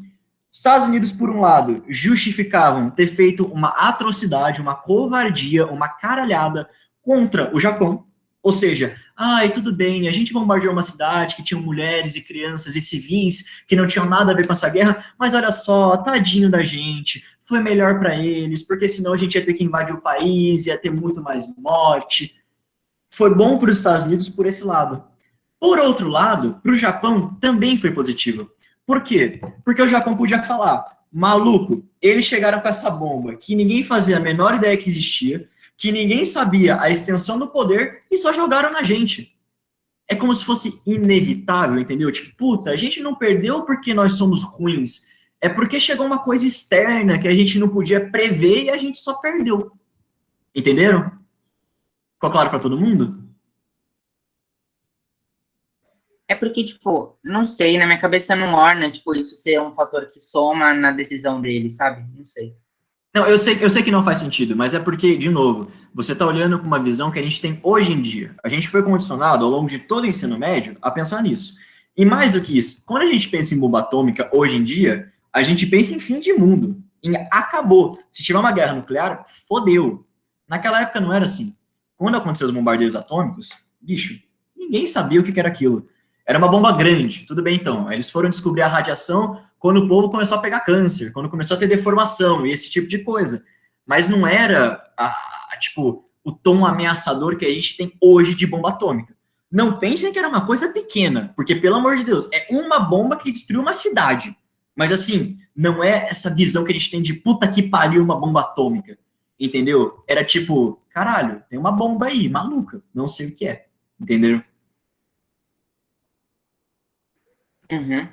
Estados Unidos, por um lado, justificavam ter feito uma atrocidade, uma covardia, uma caralhada contra o Japão. Ou seja, tudo bem, a gente bombardeou uma cidade que tinha mulheres e crianças e civis que não tinham nada a ver com essa guerra, mas olha só, tadinho da gente, foi melhor para eles, porque senão a gente ia ter que invadir o país, ia ter muito mais morte. Foi bom para os Estados Unidos por esse lado. Por outro lado, para o Japão também foi positivo. Por quê? Porque o Japão podia falar, maluco, eles chegaram com essa bomba que ninguém fazia a menor ideia que existia, que ninguém sabia a extensão do poder e só jogaram na gente. É como se fosse inevitável, entendeu? Tipo, puta, a gente não perdeu porque nós somos ruins, é porque chegou uma coisa externa que a gente não podia prever e a gente só perdeu. Entenderam? Ficou claro para todo mundo? É porque, tipo, não sei, na minha cabeça não orna, tipo, isso ser um fator que soma na decisão dele, sabe? Não sei. Não, eu sei que não faz sentido, mas é porque, de novo, você está olhando com uma visão que a gente tem hoje em dia. A gente foi condicionado, ao longo de todo o ensino médio, a pensar nisso. E mais do que isso, quando a gente pensa em bomba atômica, hoje em dia, a gente pensa em fim de mundo, em acabou. Se tiver uma guerra nuclear, fodeu. Naquela época não era assim. Quando aconteceu os bombardeios atômicos, bicho, ninguém sabia o que era aquilo. Era uma bomba grande, tudo bem então. Eles foram descobrir a radiação quando o povo começou a pegar câncer, quando começou a ter deformação e esse tipo de coisa. Mas não era, tipo, o tom ameaçador que a gente tem hoje de bomba atômica. Não pensem que era uma coisa pequena, porque, pelo amor de Deus, é uma bomba que destruiu uma cidade. Mas, assim, não é essa visão que a gente tem de puta que pariu uma bomba atômica. Entendeu? Era tipo, caralho, tem uma bomba aí, maluca, não sei o que é. Entenderam? Uhum.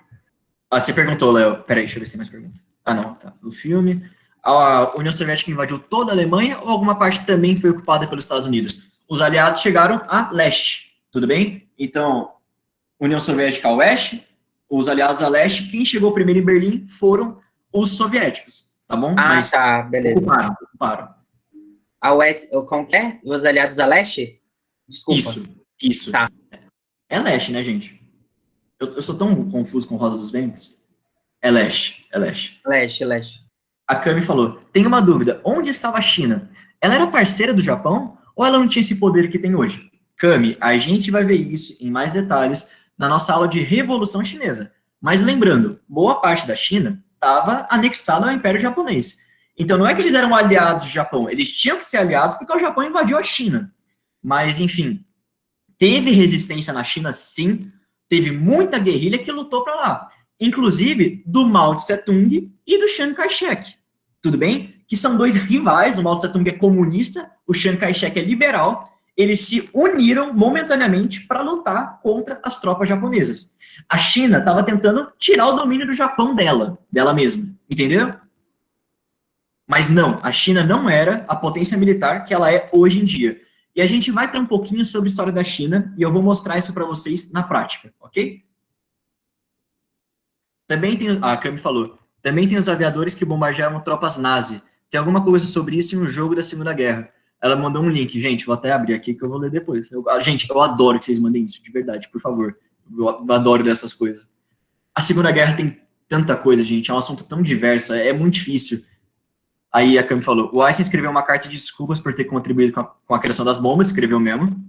Você perguntou, Léo. Peraí, deixa eu ver se tem mais pergunta. Não, tá. O filme. A União Soviética invadiu toda a Alemanha ou alguma parte também foi ocupada pelos Estados Unidos? Os aliados chegaram a leste, tudo bem? Então, União Soviética a oeste, os aliados a leste. Quem chegou primeiro em Berlim foram os soviéticos, tá bom? Ah, Mas tá, beleza. ocuparam. A US, como que é? Os aliados a leste? Desculpa. Isso. Tá. É leste, né, gente? Eu sou tão confuso com Rosa dos Ventos. É leste. Leste. A Cami falou, tem uma dúvida, onde estava a China? Ela era parceira do Japão ou ela não tinha esse poder que tem hoje? Cami, a gente vai ver isso em mais detalhes na nossa aula de Revolução Chinesa. Mas lembrando, boa parte da China estava anexada ao Império Japonês. Então não é que eles eram aliados do Japão, eles tinham que ser aliados porque o Japão invadiu a China. Mas, enfim, teve resistência na China, sim, teve muita guerrilha que lutou para lá. Inclusive do Mao Tse-tung e do Chiang Kai-shek. Tudo bem? Que são dois rivais, o Mao Tse-tung é comunista, o Chiang Kai-shek é liberal, eles se uniram momentaneamente para lutar contra as tropas japonesas. A China estava tentando tirar o domínio do Japão dela mesma, entendeu? Mas não, a China não era a potência militar que ela é hoje em dia. E a gente vai ter um pouquinho sobre a história da China e eu vou mostrar isso para vocês na prática, ok? Também tem, a Cami falou, também tem os aviadores que bombardearam tropas nazi. Tem alguma coisa sobre isso em um jogo da Segunda Guerra. Ela mandou um link, gente, vou até abrir aqui que eu vou ler depois. Gente, eu adoro que vocês mandem isso, de verdade, por favor. Eu adoro dessas coisas. A Segunda Guerra tem tanta coisa, gente, é um assunto tão diverso, é muito difícil. Aí a Cami falou, o Einstein escreveu uma carta de desculpas por ter contribuído com a criação das bombas, escreveu mesmo.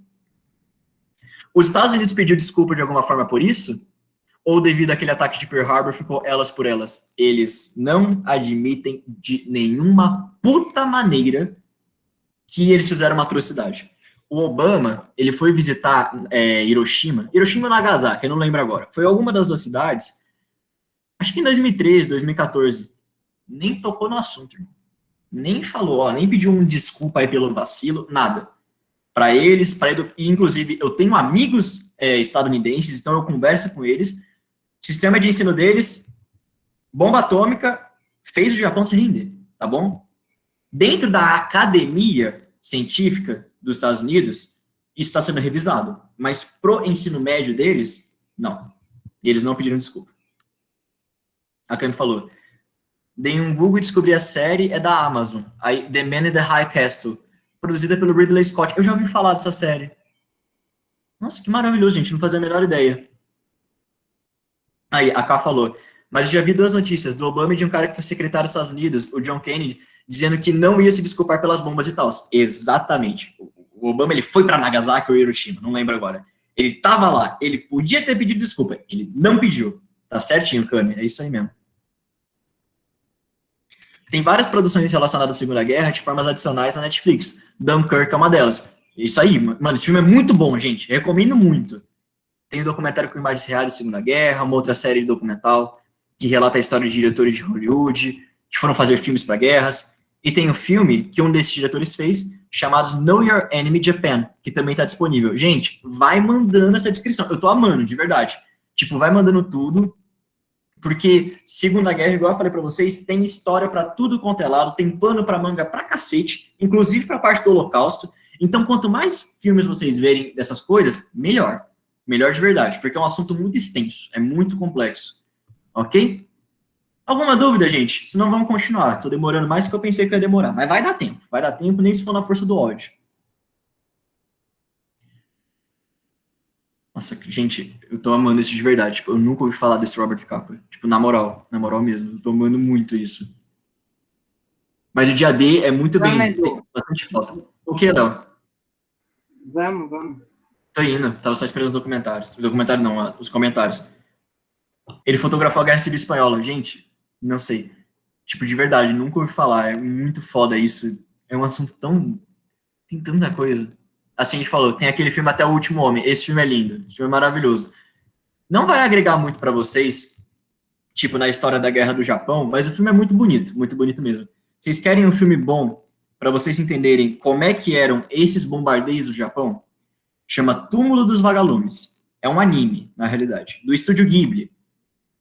Os Estados Unidos pediu desculpa de alguma forma por isso? Ou devido àquele ataque de Pearl Harbor ficou elas por elas? Eles não admitem de nenhuma puta maneira que eles fizeram uma atrocidade. O Obama, ele foi visitar Hiroshima ou Nagasaki, eu não lembro agora. Foi alguma das duas cidades, acho que em 2013, 2014. Nem tocou no assunto, irmão. Nem falou, nem pediu um desculpa aí pelo vacilo, nada. Para eles, e inclusive eu tenho amigos estadunidenses, então eu converso com eles. Sistema de ensino deles, bomba atômica, fez o Japão se render, tá bom? Dentro da academia científica dos Estados Unidos, isso está sendo revisado. Mas pro ensino médio deles, não. Eles não pediram desculpa. A Cami falou, dei um Google e descobri a série, é da Amazon, aí, The Man in the High Castle, produzida pelo Ridley Scott. Eu já ouvi falar dessa série. Nossa, que maravilhoso, gente, não fazia a menor ideia. Aí, a Ká falou, mas eu já vi duas notícias, do Obama e de um cara que foi secretário dos Estados Unidos, o John Kennedy, dizendo que não ia se desculpar pelas bombas e tal. Exatamente. O Obama, ele foi para Nagasaki ou Hiroshima, não lembro agora. Ele estava lá, ele podia ter pedido desculpa, ele não pediu. Tá certinho, Cami, é isso aí mesmo. Tem várias produções relacionadas à Segunda Guerra de formas adicionais na Netflix. Dunkirk é uma delas. Isso aí, mano, esse filme é muito bom, gente. Eu recomendo muito. Tem um documentário com imagens reais da Segunda Guerra, uma outra série de documental que relata a história de diretores de Hollywood que foram fazer filmes para guerras. E tem um filme que um desses diretores fez, chamado Know Your Enemy Japan, que também está disponível. Gente, vai mandando essa descrição. Eu tô amando, de verdade. Tipo, vai mandando tudo. Porque Segunda Guerra, igual eu falei para vocês, tem história para tudo quanto é lado, tem pano para manga pra cacete, inclusive para a parte do Holocausto. Então, quanto mais filmes vocês verem dessas coisas, melhor. Melhor de verdade, porque é um assunto muito extenso, é muito complexo. Ok? Alguma dúvida, gente? Senão vamos continuar. Tô demorando mais do que eu pensei que ia demorar. Mas vai dar tempo, nem se for na força do ódio. Nossa, gente, eu tô amando isso de verdade. Tipo, eu nunca ouvi falar desse Robert Capa. Tipo, na moral mesmo. Eu tô amando muito isso. Mas o dia D é muito bem. Tem bastante foto. O que, Léo? Vamos. Tô indo, tava só esperando os documentários. O documentário não, os comentários. Ele fotografou a Guerra Civil Espanhola. Gente, não sei. Tipo, de verdade, nunca ouvi falar. É muito foda isso. É um assunto tão... Tem tanta coisa. Assim a gente falou, tem aquele filme Até o Último Homem. Esse filme é lindo, esse filme é maravilhoso. Não vai agregar muito para vocês, tipo, na história da Guerra do Japão, mas o filme é muito bonito mesmo. Vocês querem um filme bom para vocês entenderem como é que eram esses bombardeios do Japão? Chama Túmulo dos Vagalumes. É um anime, na realidade, do estúdio Ghibli,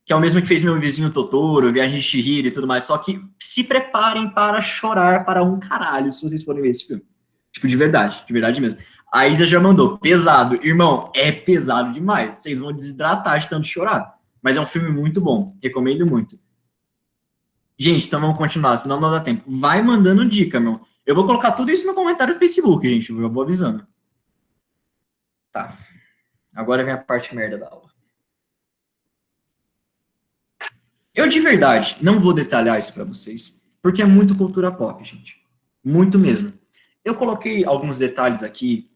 que é o mesmo que fez Meu Vizinho Totoro, Viagem de Chihiro e tudo mais, só que se preparem para chorar para um caralho se vocês forem ver esse filme. Tipo, de verdade mesmo. A Isa já mandou, pesado. Irmão, é pesado demais. Vocês vão desidratar de tanto chorar. Mas é um filme muito bom. Recomendo muito. Gente, então vamos continuar, senão não dá tempo. Vai mandando dica, meu. Eu vou colocar tudo isso no comentário do Facebook, gente. Eu vou avisando. Tá. Agora vem a parte merda da aula. Eu, de verdade, não vou detalhar isso para vocês, porque é muito cultura pop, gente. Muito mesmo. Eu coloquei alguns detalhes aqui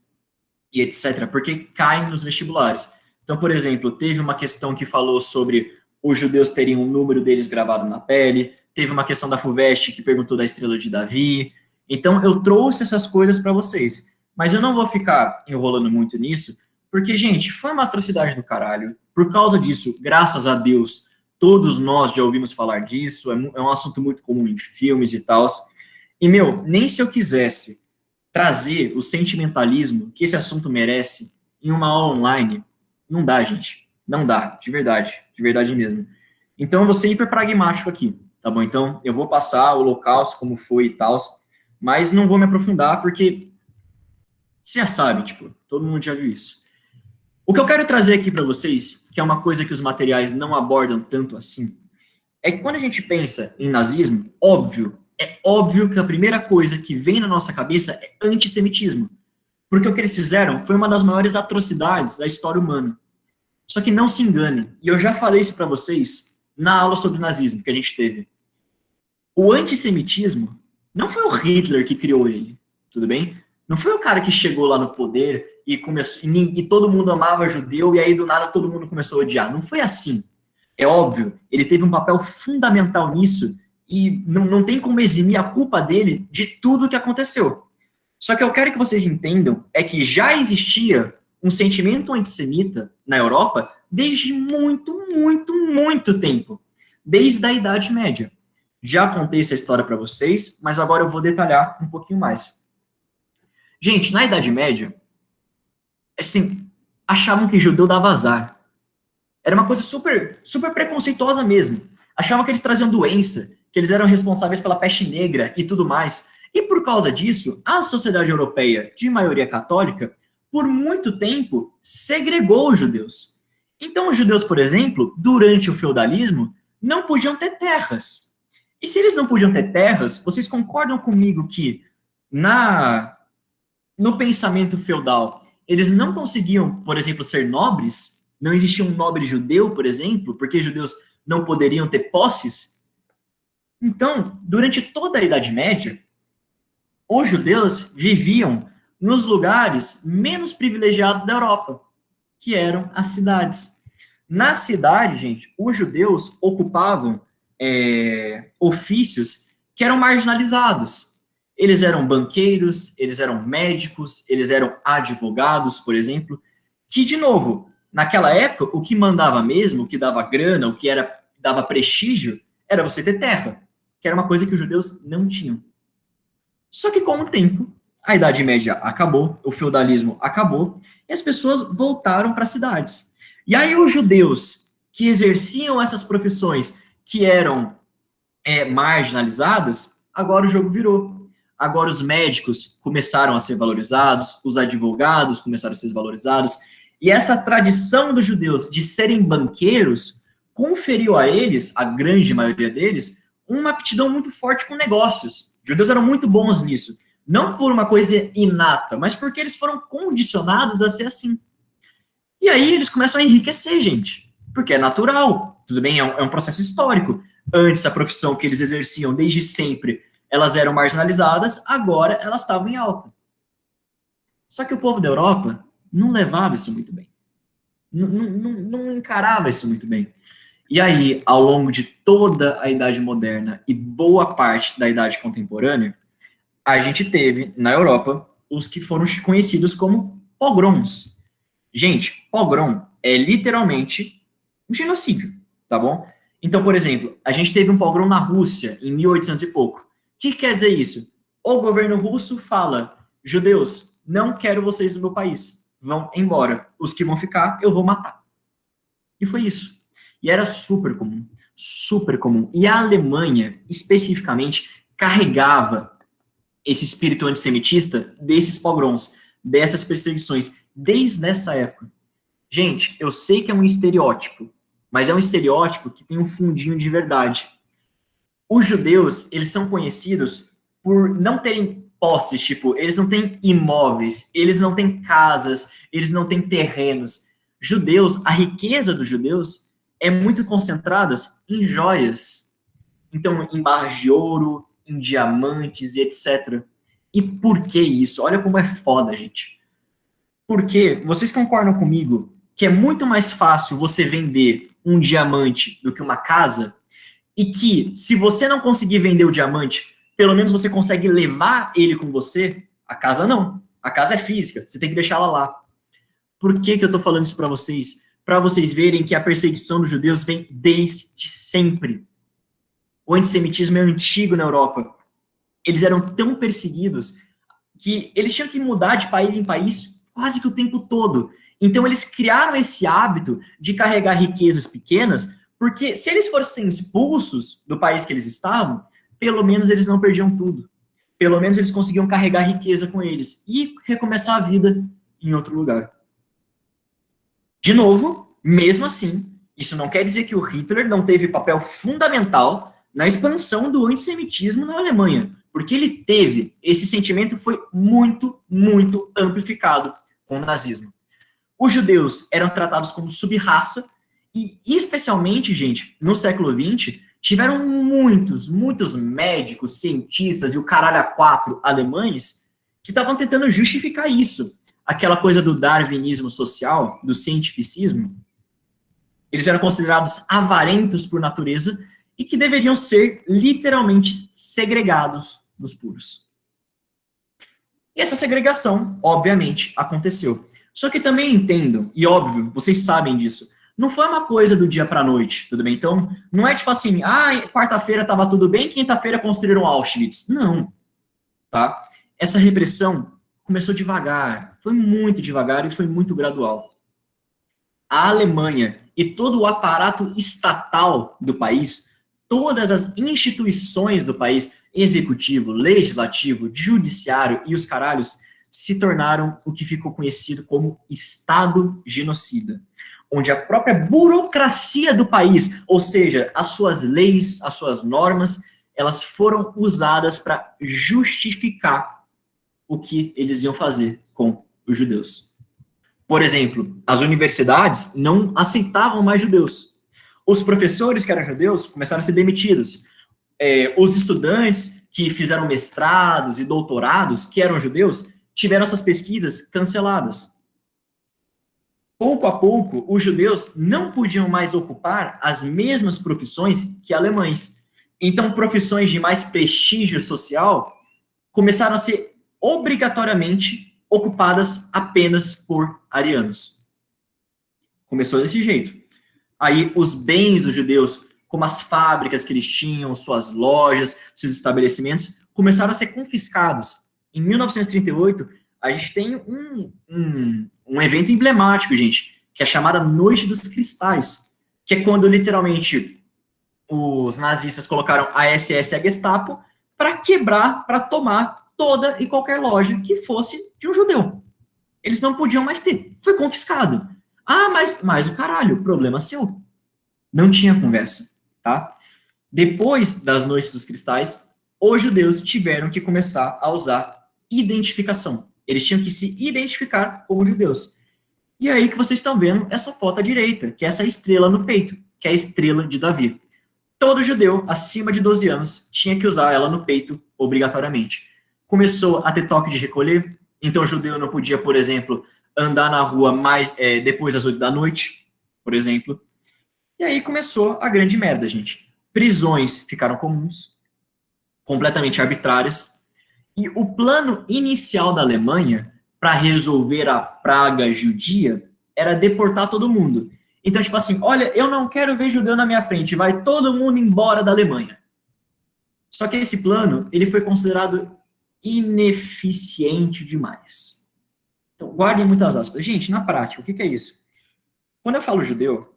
e etc., porque caem nos vestibulares. Então, por exemplo, teve uma questão que falou sobre os judeus terem um número deles gravado na pele, teve uma questão da FUVEST que perguntou da estrela de Davi. Então, eu trouxe essas coisas para vocês. Mas eu não vou ficar enrolando muito nisso, porque, gente, foi uma atrocidade do caralho. Por causa disso, graças a Deus, todos nós já ouvimos falar disso, é um assunto muito comum em filmes e tal. E, meu, nem se eu quisesse trazer o sentimentalismo que esse assunto merece em uma aula online, não dá, gente. Não dá, de verdade mesmo. Então eu vou ser hiper pragmático aqui, tá bom? Então eu vou passar o holocausto, como foi e tal, mas não vou me aprofundar porque você já sabe, tipo, todo mundo já viu isso. O que eu quero trazer aqui para vocês, que é uma coisa que os materiais não abordam tanto assim, é que quando a gente pensa em nazismo, é óbvio que a primeira coisa que vem na nossa cabeça é antissemitismo. Porque o que eles fizeram foi uma das maiores atrocidades da história humana. Só que não se engane, e eu já falei isso para vocês na aula sobre nazismo que a gente teve. O antissemitismo não foi o Hitler que criou ele, tudo bem? Não foi o cara que chegou lá no poder e começou e todo mundo amava judeu e aí do nada todo mundo começou a odiar. Não foi assim. É óbvio, ele teve um papel fundamental nisso e não tem como eximir a culpa dele de tudo que aconteceu. Só que eu quero que vocês entendam é que já existia um sentimento antissemita na Europa desde muito, muito, muito tempo. Desde a Idade Média. Já contei essa história para vocês, mas agora eu vou detalhar um pouquinho mais. Gente, na Idade Média, assim, achavam que judeu dava azar. Era uma coisa super, super preconceituosa mesmo. Achavam que eles traziam doença, que eles eram responsáveis pela peste negra e tudo mais. E por causa disso, a sociedade europeia, de maioria católica, por muito tempo, segregou os judeus. Então, os judeus, por exemplo, durante o feudalismo, não podiam ter terras. E se eles não podiam ter terras, vocês concordam comigo que no pensamento feudal, eles não conseguiam, por exemplo, ser nobres? Não existia um nobre judeu, por exemplo, porque judeus não poderiam ter posses? Então, durante toda a Idade Média, os judeus viviam nos lugares menos privilegiados da Europa, que eram as cidades. Na cidade, gente, os judeus ocupavam ofícios que eram marginalizados. Eles eram banqueiros, eles eram médicos, eles eram advogados, por exemplo, que, de novo, naquela época, o que mandava mesmo, o que dava grana, dava prestígio, era você ter terra, que era uma coisa que os judeus não tinham. Só que com o tempo, a Idade Média acabou, o feudalismo acabou, e as pessoas voltaram para as cidades. E aí os judeus que exerciam essas profissões que eram marginalizadas, agora o jogo virou. Agora os médicos começaram a ser valorizados, os advogados começaram a ser valorizados, e essa tradição dos judeus de serem banqueiros conferiu a eles, a grande maioria deles, uma aptidão muito forte com negócios. Os judeus eram muito bons nisso. Não por uma coisa inata, mas porque eles foram condicionados a ser assim. E aí eles começam a enriquecer, gente. Porque é natural. Tudo bem, é um processo histórico. Antes, a profissão que eles exerciam desde sempre, elas eram marginalizadas, agora elas estavam em alta. Só que o povo da Europa não levava isso muito bem. Não encarava isso muito bem. E aí, ao longo de toda a Idade Moderna e boa parte da Idade Contemporânea, a gente teve, na Europa, os que foram conhecidos como pogroms. Gente, pogrom é literalmente um genocídio, tá bom? Então, por exemplo, a gente teve um pogrom na Rússia, em 1800 e pouco. O que quer dizer isso? O governo russo fala, judeus, não quero vocês no meu país, vão embora. Os que vão ficar, eu vou matar. E foi isso. E era super comum, super comum. E a Alemanha, especificamente, carregava esse espírito antissemitista desses pogroms, dessas perseguições, desde essa época. Gente, eu sei que é um estereótipo, mas é um estereótipo que tem um fundinho de verdade. Os judeus, eles são conhecidos por não terem posses, tipo, eles não têm imóveis, eles não têm casas, eles não têm terrenos. Judeus, a riqueza dos judeus é muito concentrada em joias. Então, em barras de ouro, em diamantes e etc. E por que isso? Olha como é foda, gente. Porque vocês concordam comigo que é muito mais fácil você vender um diamante do que uma casa? E que, se você não conseguir vender o diamante, pelo menos você consegue levar ele com você? A casa não. A casa é física, você tem que deixá-la lá. Por que eu tô falando isso para vocês? Para vocês verem que a perseguição dos judeus vem desde sempre. O antissemitismo é antigo na Europa. Eles eram tão perseguidos que eles tinham que mudar de país em país quase que o tempo todo. Então, eles criaram esse hábito de carregar riquezas pequenas, porque se eles fossem expulsos do país que eles estavam, pelo menos eles não perdiam tudo. Pelo menos eles conseguiam carregar riqueza com eles e recomeçar a vida em outro lugar. De novo, mesmo assim, isso não quer dizer que o Hitler não teve papel fundamental na expansão do antissemitismo na Alemanha, porque ele teve, esse sentimento foi muito, muito amplificado com o nazismo. Os judeus eram tratados como sub-raça e, especialmente, gente, no século XX, tiveram muitos médicos, cientistas e o caralho a quatro alemães que estavam tentando justificar isso. Aquela coisa do darwinismo social, do cientificismo. Eles eram considerados avarentos por natureza e que deveriam ser literalmente segregados dos puros. E essa segregação, obviamente, aconteceu. Só que também entendo, e óbvio, vocês sabem disso, não foi uma coisa do dia para a noite, tudo bem? Então, não é tipo assim, quarta-feira estava tudo bem, quinta-feira construíram Auschwitz. Não, tá? Essa repressão começou devagar, foi muito devagar e foi muito gradual. A Alemanha e todo o aparato estatal do país, todas as instituições do país, executivo, legislativo, judiciário e os caralhos, se tornaram o que ficou conhecido como Estado genocida, onde a própria burocracia do país, ou seja, as suas leis, as suas normas, elas foram usadas para justificar o que eles iam fazer com os judeus. Por exemplo, as universidades não aceitavam mais judeus. Os professores que eram judeus começaram a ser demitidos. Os estudantes que fizeram mestrados e doutorados, que eram judeus, tiveram essas pesquisas canceladas. Pouco a pouco, os judeus não podiam mais ocupar as mesmas profissões que alemães. Então, profissões de mais prestígio social começaram a ser obrigatoriamente ocupadas apenas por arianos. Começou desse jeito. Aí, os bens dos judeus, como as fábricas que eles tinham, suas lojas, seus estabelecimentos, começaram a ser confiscados. Em 1938, a gente tem um evento emblemático, gente, que é a chamada Noite dos Cristais, que é quando, literalmente, os nazistas colocaram a SS e a Gestapo para quebrar, para tomar toda e qualquer loja que fosse de um judeu. Eles não podiam mais ter. Foi confiscado. Mas o caralho, problema seu. Não tinha conversa, tá? Depois das Noites dos Cristais, os judeus tiveram que começar a usar identificação. Eles tinham que se identificar como judeus. E é aí que vocês estão vendo essa foto à direita, que é essa estrela no peito, que é a estrela de Davi. Todo judeu acima de 12 anos tinha que usar ela no peito obrigatoriamente. Começou a ter toque de recolher, então o judeu não podia, por exemplo, andar na rua depois das 8 da noite, por exemplo. E aí começou a grande merda, gente. Prisões ficaram comuns, completamente arbitrárias, e o plano inicial da Alemanha para resolver a praga judia era deportar todo mundo. Então, tipo assim, olha, eu não quero ver judeu na minha frente, vai todo mundo embora da Alemanha. Só que esse plano, ele foi considerado ineficiente demais. Então, guardem muitas aspas. Gente, na prática, o que é isso? Quando eu falo judeu,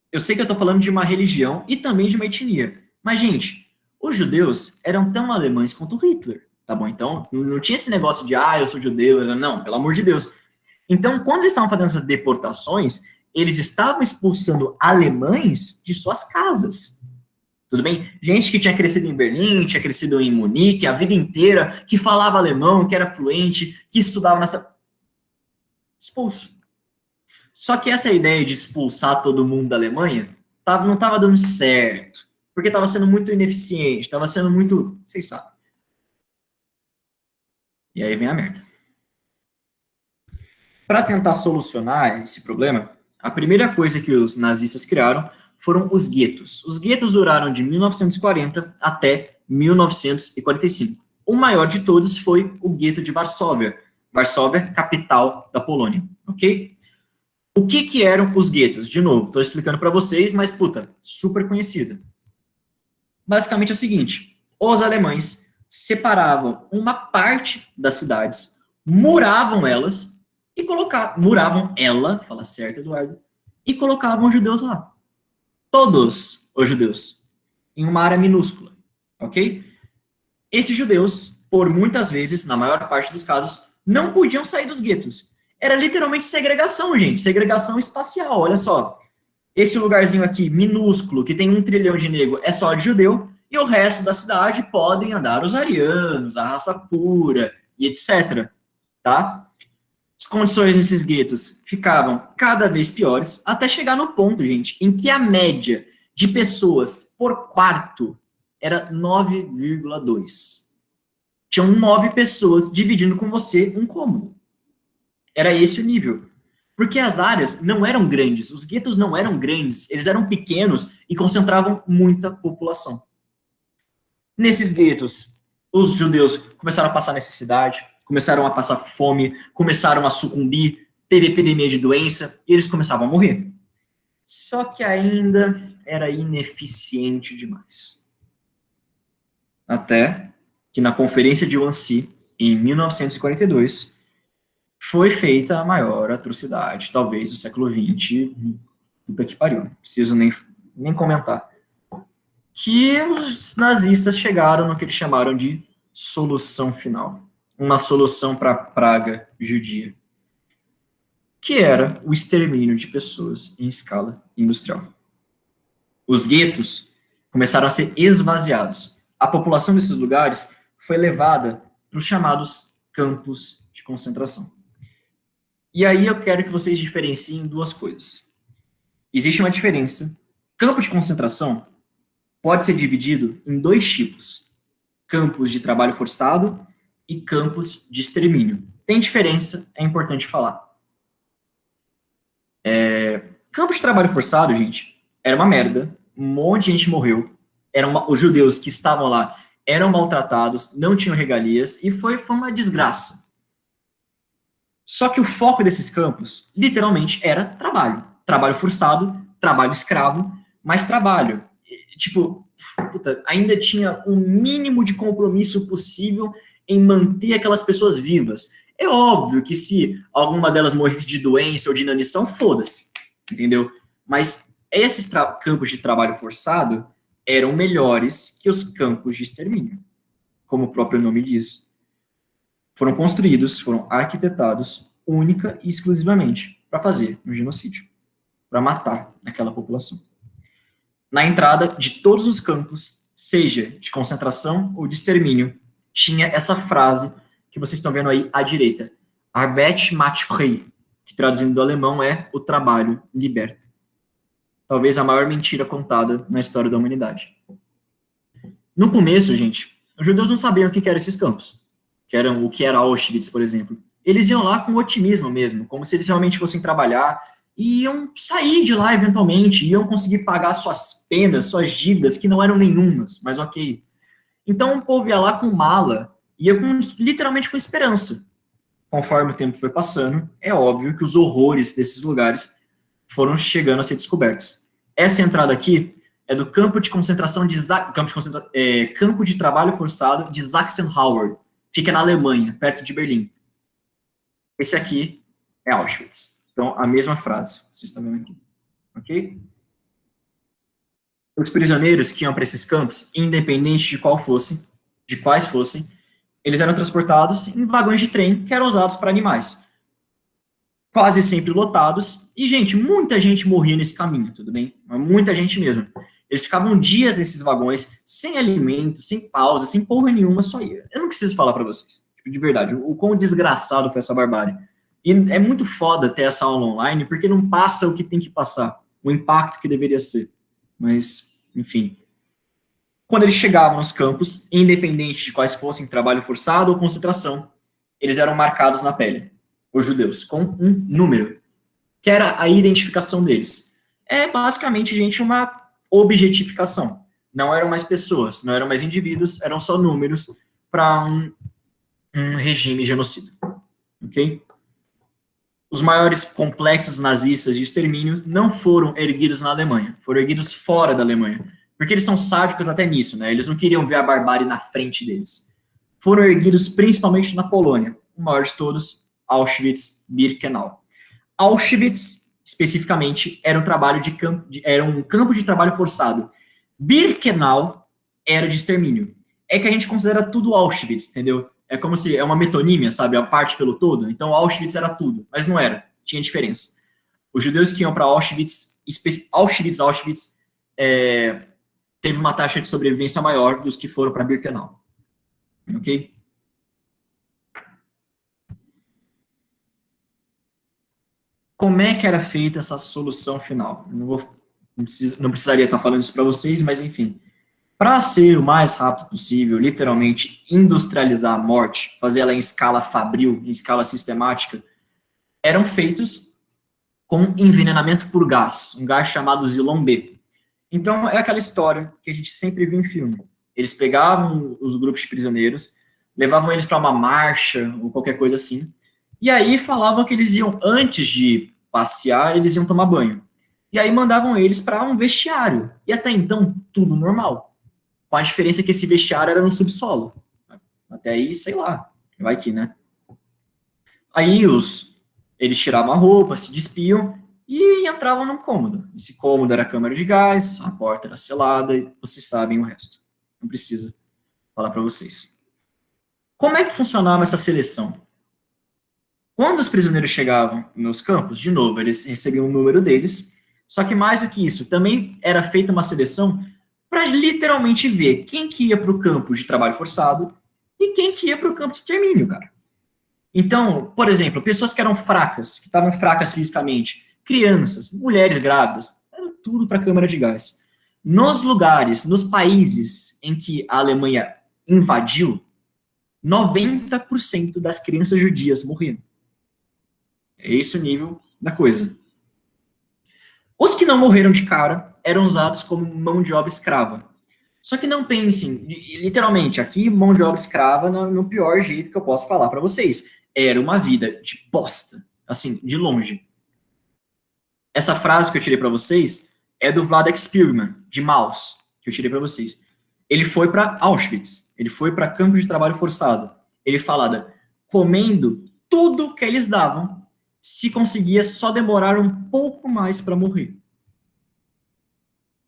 eu sei que eu estou falando de uma religião e também de uma etnia. Mas, gente, os judeus eram tão alemães quanto Hitler, tá bom? Então, não tinha esse negócio de, eu sou judeu. Não, pelo amor de Deus. Então, quando eles estavam fazendo essas deportações, eles estavam expulsando alemães de suas casas. tudo bem? Gente que tinha crescido em Berlim, tinha crescido em Munique a vida inteira, que falava alemão, que era fluente, que estudava nessa... Expulso. Só que essa ideia de expulsar todo mundo da Alemanha não estava dando certo, porque estava sendo muito ineficiente, estava sendo muito... Vocês sabem. E aí vem a merda. Para tentar solucionar esse problema, a primeira coisa que os nazistas criaram foram os guetos. Os guetos duraram de 1940 até 1945. O maior de todos foi o gueto de Varsóvia. Varsóvia, capital da Polônia, ok? O que eram os guetos? De novo, estou explicando para vocês, mas, puta, super conhecida. Basicamente é o seguinte, os alemães separavam uma parte das cidades, muravam elas, e muravam ela, fala certo, Eduardo, e colocavam os judeus lá. Todos os judeus, em uma área minúscula, ok? Esses judeus, por muitas vezes, na maior parte dos casos, não podiam sair dos guetos. Era literalmente segregação, gente, segregação espacial, olha só. Esse lugarzinho aqui, minúsculo, que tem 1 trilhão de negro, é só de judeu, e o resto da cidade podem andar os arianos, a raça pura, e etc, tá? As condições desses guetos ficavam cada vez piores, até chegar no ponto, gente, em que a média de pessoas por quarto era 9,2. Tinham 9 pessoas dividindo com você um cômodo. Era esse o nível. Porque as áreas não eram grandes, os guetos não eram grandes, eles eram pequenos e concentravam muita população. Nesses guetos, os judeus começaram a passar necessidade, começaram a passar fome, começaram a sucumbir, teve epidemia de doença, e eles começavam a morrer. Só que ainda era ineficiente demais. Até que na Conferência de Wannsee, em 1942, foi feita a maior atrocidade, talvez, do século XX. Puta que pariu, não preciso nem comentar. Que os nazistas chegaram no que eles chamaram de solução final. Uma solução para a praga judia, que era o extermínio de pessoas em escala industrial. Os guetos começaram a ser esvaziados. A população desses lugares foi levada para os chamados campos de concentração. E aí eu quero que vocês diferenciem duas coisas. Existe uma diferença. Campo de concentração pode ser dividido em 2 tipos. Campos de trabalho forçado e campos de extermínio. Tem diferença, é importante falar. Campo de trabalho forçado, gente, era uma merda, um monte de gente morreu, os judeus que estavam lá eram maltratados, não tinham regalias, e foi uma desgraça. Só que o foco desses campos, literalmente, era trabalho. Trabalho forçado, trabalho escravo, mas trabalho. Tipo, puta, ainda tinha o mínimo de compromisso possível em manter aquelas pessoas vivas. É óbvio que se alguma delas morresse de doença ou de inanição, foda-se, entendeu? Mas esses campos de trabalho forçado eram melhores que os campos de extermínio, como o próprio nome diz. Foram construídos, foram arquitetados única e exclusivamente para fazer um genocídio, para matar aquela população. Na entrada de todos os campos, seja de concentração ou de extermínio, tinha essa frase que vocês estão vendo aí à direita, Arbeit macht frei, que traduzindo do alemão é o trabalho liberta. Talvez a maior mentira contada na história da humanidade. No começo, gente, os judeus não sabiam o que eram esses campos, o que era Auschwitz, por exemplo. Eles iam lá com otimismo mesmo, como se eles realmente fossem trabalhar, e iam sair de lá eventualmente, iam conseguir pagar suas penas, suas dívidas, que não eram nenhumas, mas ok. Então o povo ia lá com mala, literalmente com esperança. Conforme o tempo foi passando, é óbvio que os horrores desses lugares foram chegando a ser descobertos. Essa entrada aqui é do campo de concentração campo de trabalho forçado de Sachsenhauer. Fica na Alemanha, perto de Berlim. Esse aqui é Auschwitz. Então, a mesma frase, vocês estão vendo aqui. Ok? Os prisioneiros que iam para esses campos, independente de quais fossem, eles eram transportados em vagões de trem que eram usados para animais. Quase sempre lotados. E, gente, muita gente morria nesse caminho, tudo bem? Muita gente mesmo. Eles ficavam dias nesses vagões, sem alimento, sem pausa, sem porra nenhuma, só ia. Eu não preciso falar para vocês, tipo, de verdade, o quão desgraçado foi essa barbárie. E é muito foda ter essa aula online, porque não passa o que tem que passar, o impacto que deveria ser. Mas, enfim. Quando eles chegavam nos campos, independente de quais fossem trabalho forçado ou concentração, eles eram marcados na pele, os judeus, com um número, que era a identificação deles. É basicamente, gente, uma objetificação. Não eram mais pessoas, não eram mais indivíduos, eram só números para um regime genocida. Ok? Os maiores complexos nazistas de extermínio não foram erguidos na Alemanha, foram erguidos fora da Alemanha, porque eles são sádicos até nisso, né? Eles não queriam ver a barbárie na frente deles. Foram erguidos principalmente na Polônia, o maior de todos, Auschwitz-Birkenau. Auschwitz, especificamente, era um campo de trabalho forçado. Birkenau era de extermínio. É que a gente considera tudo Auschwitz, entendeu? É como se é uma metonímia, sabe? A parte pelo todo. Então, Auschwitz era tudo, mas não era. Tinha diferença. Os judeus que iam para Auschwitz, teve uma taxa de sobrevivência maior dos que foram para Birkenau. Ok? Como é que era feita essa solução final? Não precisaria estar falando isso para vocês, mas enfim. Para ser o mais rápido possível, literalmente industrializar a morte, fazer ela em escala fabril, em escala sistemática, eram feitos com envenenamento por gás, um gás chamado Zilon B. Então, é aquela história que a gente sempre viu em filme. Eles pegavam os grupos de prisioneiros, levavam eles para uma marcha ou qualquer coisa assim, e aí falavam que eles iam, antes de passear, eles iam tomar banho. E aí mandavam eles para um vestiário. E até então, tudo normal. Com a diferença que esse vestiário era no subsolo. Até aí, sei lá, vai que, né? Aí eles tiravam a roupa, se despiam e entravam num cômodo. Esse cômodo era a câmara de gás, a porta era selada e vocês sabem o resto. Não preciso falar para vocês. Como é que funcionava essa seleção? Quando os prisioneiros chegavam nos campos, de novo, eles recebiam o número deles, só que mais do que isso, também era feita uma seleção para literalmente ver quem que ia para o campo de trabalho forçado e quem que ia para o campo de extermínio, cara. Então, por exemplo, pessoas que eram fracas, que estavam fracas fisicamente, crianças, mulheres grávidas, era tudo para a câmara de gás. Nos lugares, nos países em que a Alemanha invadiu, 90% das crianças judias morreram. É esse o nível da coisa. Os que não morreram de cara eram usados como mão de obra escrava. Só que não pensem, literalmente, aqui mão de obra escrava no pior jeito que eu posso falar para vocês. Era uma vida de bosta, assim, de longe. Essa frase que eu tirei para vocês é do Vladek Spearman, de Maus, que eu tirei para vocês. Ele foi para Auschwitz, ele foi para campo de trabalho forçado. Ele falava, comendo tudo que eles davam, se conseguia só demorar um pouco mais para morrer.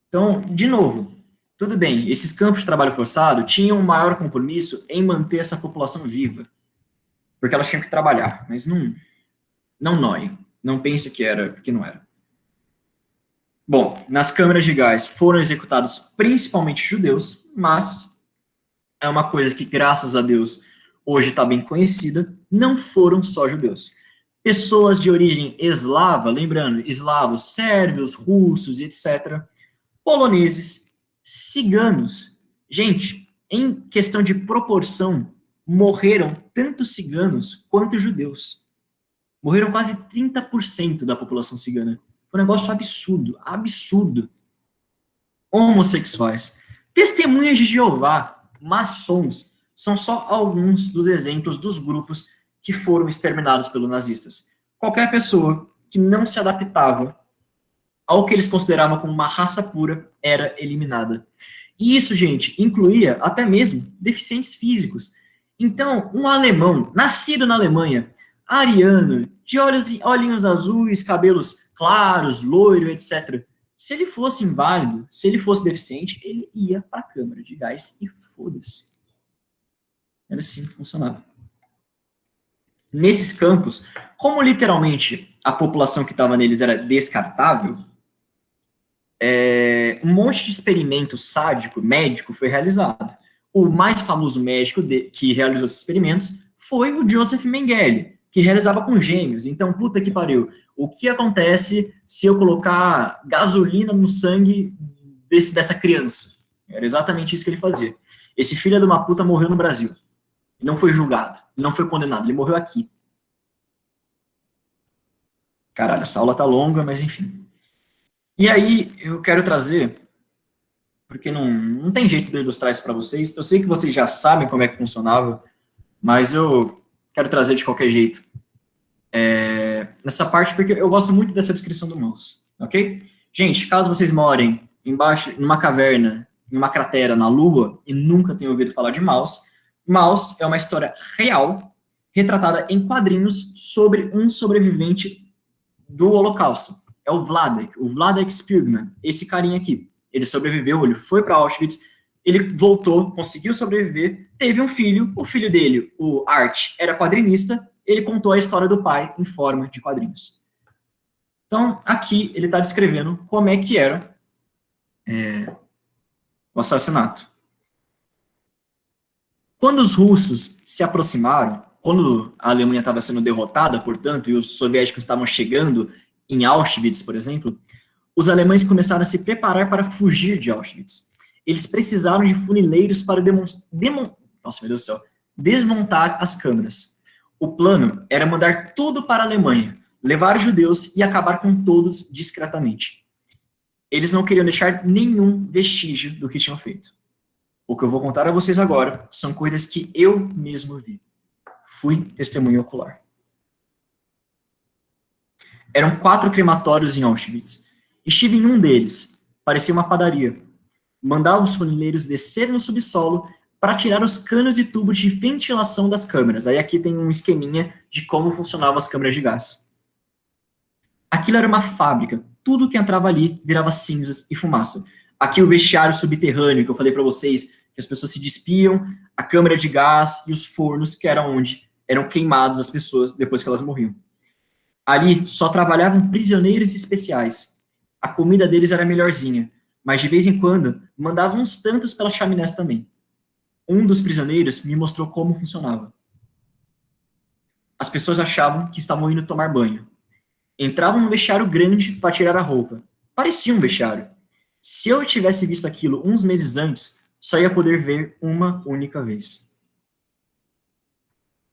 Então, de novo, tudo bem, esses campos de trabalho forçado tinham um maior compromisso em manter essa população viva, porque elas tinham que trabalhar, mas não noie, não pense que era, porque não era. Bom, nas câmaras de gás foram executados principalmente judeus, mas é uma coisa que, graças a Deus, hoje está bem conhecida, não foram só judeus. Pessoas de origem eslava, lembrando, eslavos, sérvios, russos, etc., poloneses, ciganos. Gente, em questão de proporção, morreram tanto ciganos quanto judeus. Morreram quase 30% da população cigana. Foi um negócio absurdo, absurdo. Homossexuais, testemunhas de Jeová, maçons, são só alguns dos exemplos dos grupos que foram exterminados pelos nazistas. Qualquer pessoa que não se adaptava ao que eles consideravam como uma raça pura era eliminada. E isso, gente, incluía até mesmo deficientes físicos. Então, um alemão, nascido na Alemanha, ariano, de olhinhos azuis, cabelos claros, loiro, etc., se ele fosse inválido, se ele fosse deficiente, ele ia para a câmara de gás e foda-se. Era assim que funcionava. Nesses campos, como literalmente a população que estava neles era descartável, Um monte de experimento sádico, médico, foi realizado. O mais famoso médico que realizou esses experimentos foi o Joseph Mengele, que realizava com gêmeos. Então, puta que pariu. O que acontece se eu colocar gasolina no sangue dessa criança? Era exatamente isso que ele fazia. Esse filho de uma puta morreu no Brasil. Ele não foi julgado, ele não foi condenado, ele morreu aqui. Caralho, essa aula tá longa, mas enfim. E aí, eu quero trazer, porque não tem jeito de eu ilustrar isso para vocês. Eu sei que vocês já sabem como é que funcionava, mas eu quero trazer de qualquer jeito. Nessa parte, porque eu gosto muito dessa descrição do mouse, ok? Gente, caso vocês morem embaixo, numa caverna, em uma cratera na Lua, e nunca tenham ouvido falar de mouse, mouse é uma história real, retratada em quadrinhos sobre um sobrevivente do Holocausto. É o Vladek Spierman, esse carinha aqui. Ele sobreviveu, ele foi para Auschwitz, ele voltou, conseguiu sobreviver, teve um filho, o filho dele, o Art, era quadrinista, ele contou a história do pai em forma de quadrinhos. Então, aqui ele está descrevendo como é que era o assassinato. Quando os russos se aproximaram, quando a Alemanha estava sendo derrotada, portanto, e os soviéticos estavam chegando em Auschwitz, por exemplo, os alemães começaram a se preparar para fugir de Auschwitz. Eles precisaram de funileiros para desmontar as câmeras. O plano era mandar tudo para a Alemanha, levar os judeus e acabar com todos discretamente. Eles não queriam deixar nenhum vestígio do que tinham feito. O que eu vou contar a vocês agora são coisas que eu mesmo vi. Fui testemunha ocular. Eram 4 crematórios em Auschwitz. Estive em um deles. Parecia uma padaria. Mandava os funileiros descer no subsolo para tirar os canos e tubos de ventilação das câmeras. Aí aqui tem um esqueminha de como funcionavam as câmeras de gás. Aquilo era uma fábrica. Tudo que entrava ali virava cinzas e fumaça. Aqui o vestiário subterrâneo, que eu falei para vocês, que as pessoas se despiam, a câmara de gás e os fornos, que era onde eram queimados as pessoas depois que elas morriam. Ali só trabalhavam prisioneiros especiais. A comida deles era melhorzinha, mas de vez em quando mandavam uns tantos pelas chaminés também. Um dos prisioneiros me mostrou como funcionava. As pessoas achavam que estavam indo tomar banho. Entravam num vestiário grande para tirar a roupa. Parecia um vestiário. Se eu tivesse visto aquilo uns meses antes, só ia poder ver uma única vez.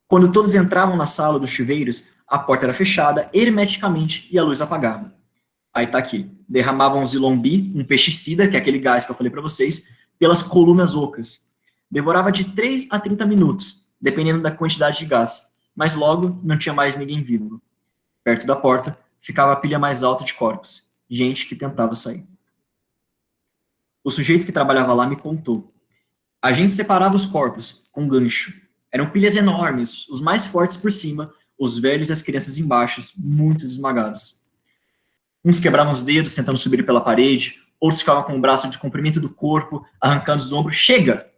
Quando todos entravam na sala dos chuveiros, a porta era fechada hermeticamente e a luz apagava. Aí tá aqui. Derramavam zilombi, um pesticida, que é aquele gás que eu falei para vocês, pelas colunas ocas. Devorava de 3 a 30 minutos, dependendo da quantidade de gás, mas logo não tinha mais ninguém vivo. Perto da porta ficava a pilha mais alta de corpos, gente que tentava sair. O sujeito que trabalhava lá me contou. A gente separava os corpos com gancho. Eram pilhas enormes, os mais fortes por cima, os velhos e as crianças embaixo, muito esmagados. Uns quebravam os dedos tentando subir pela parede, outros ficavam com o braço de comprimento do corpo, arrancando os ombros. Chega!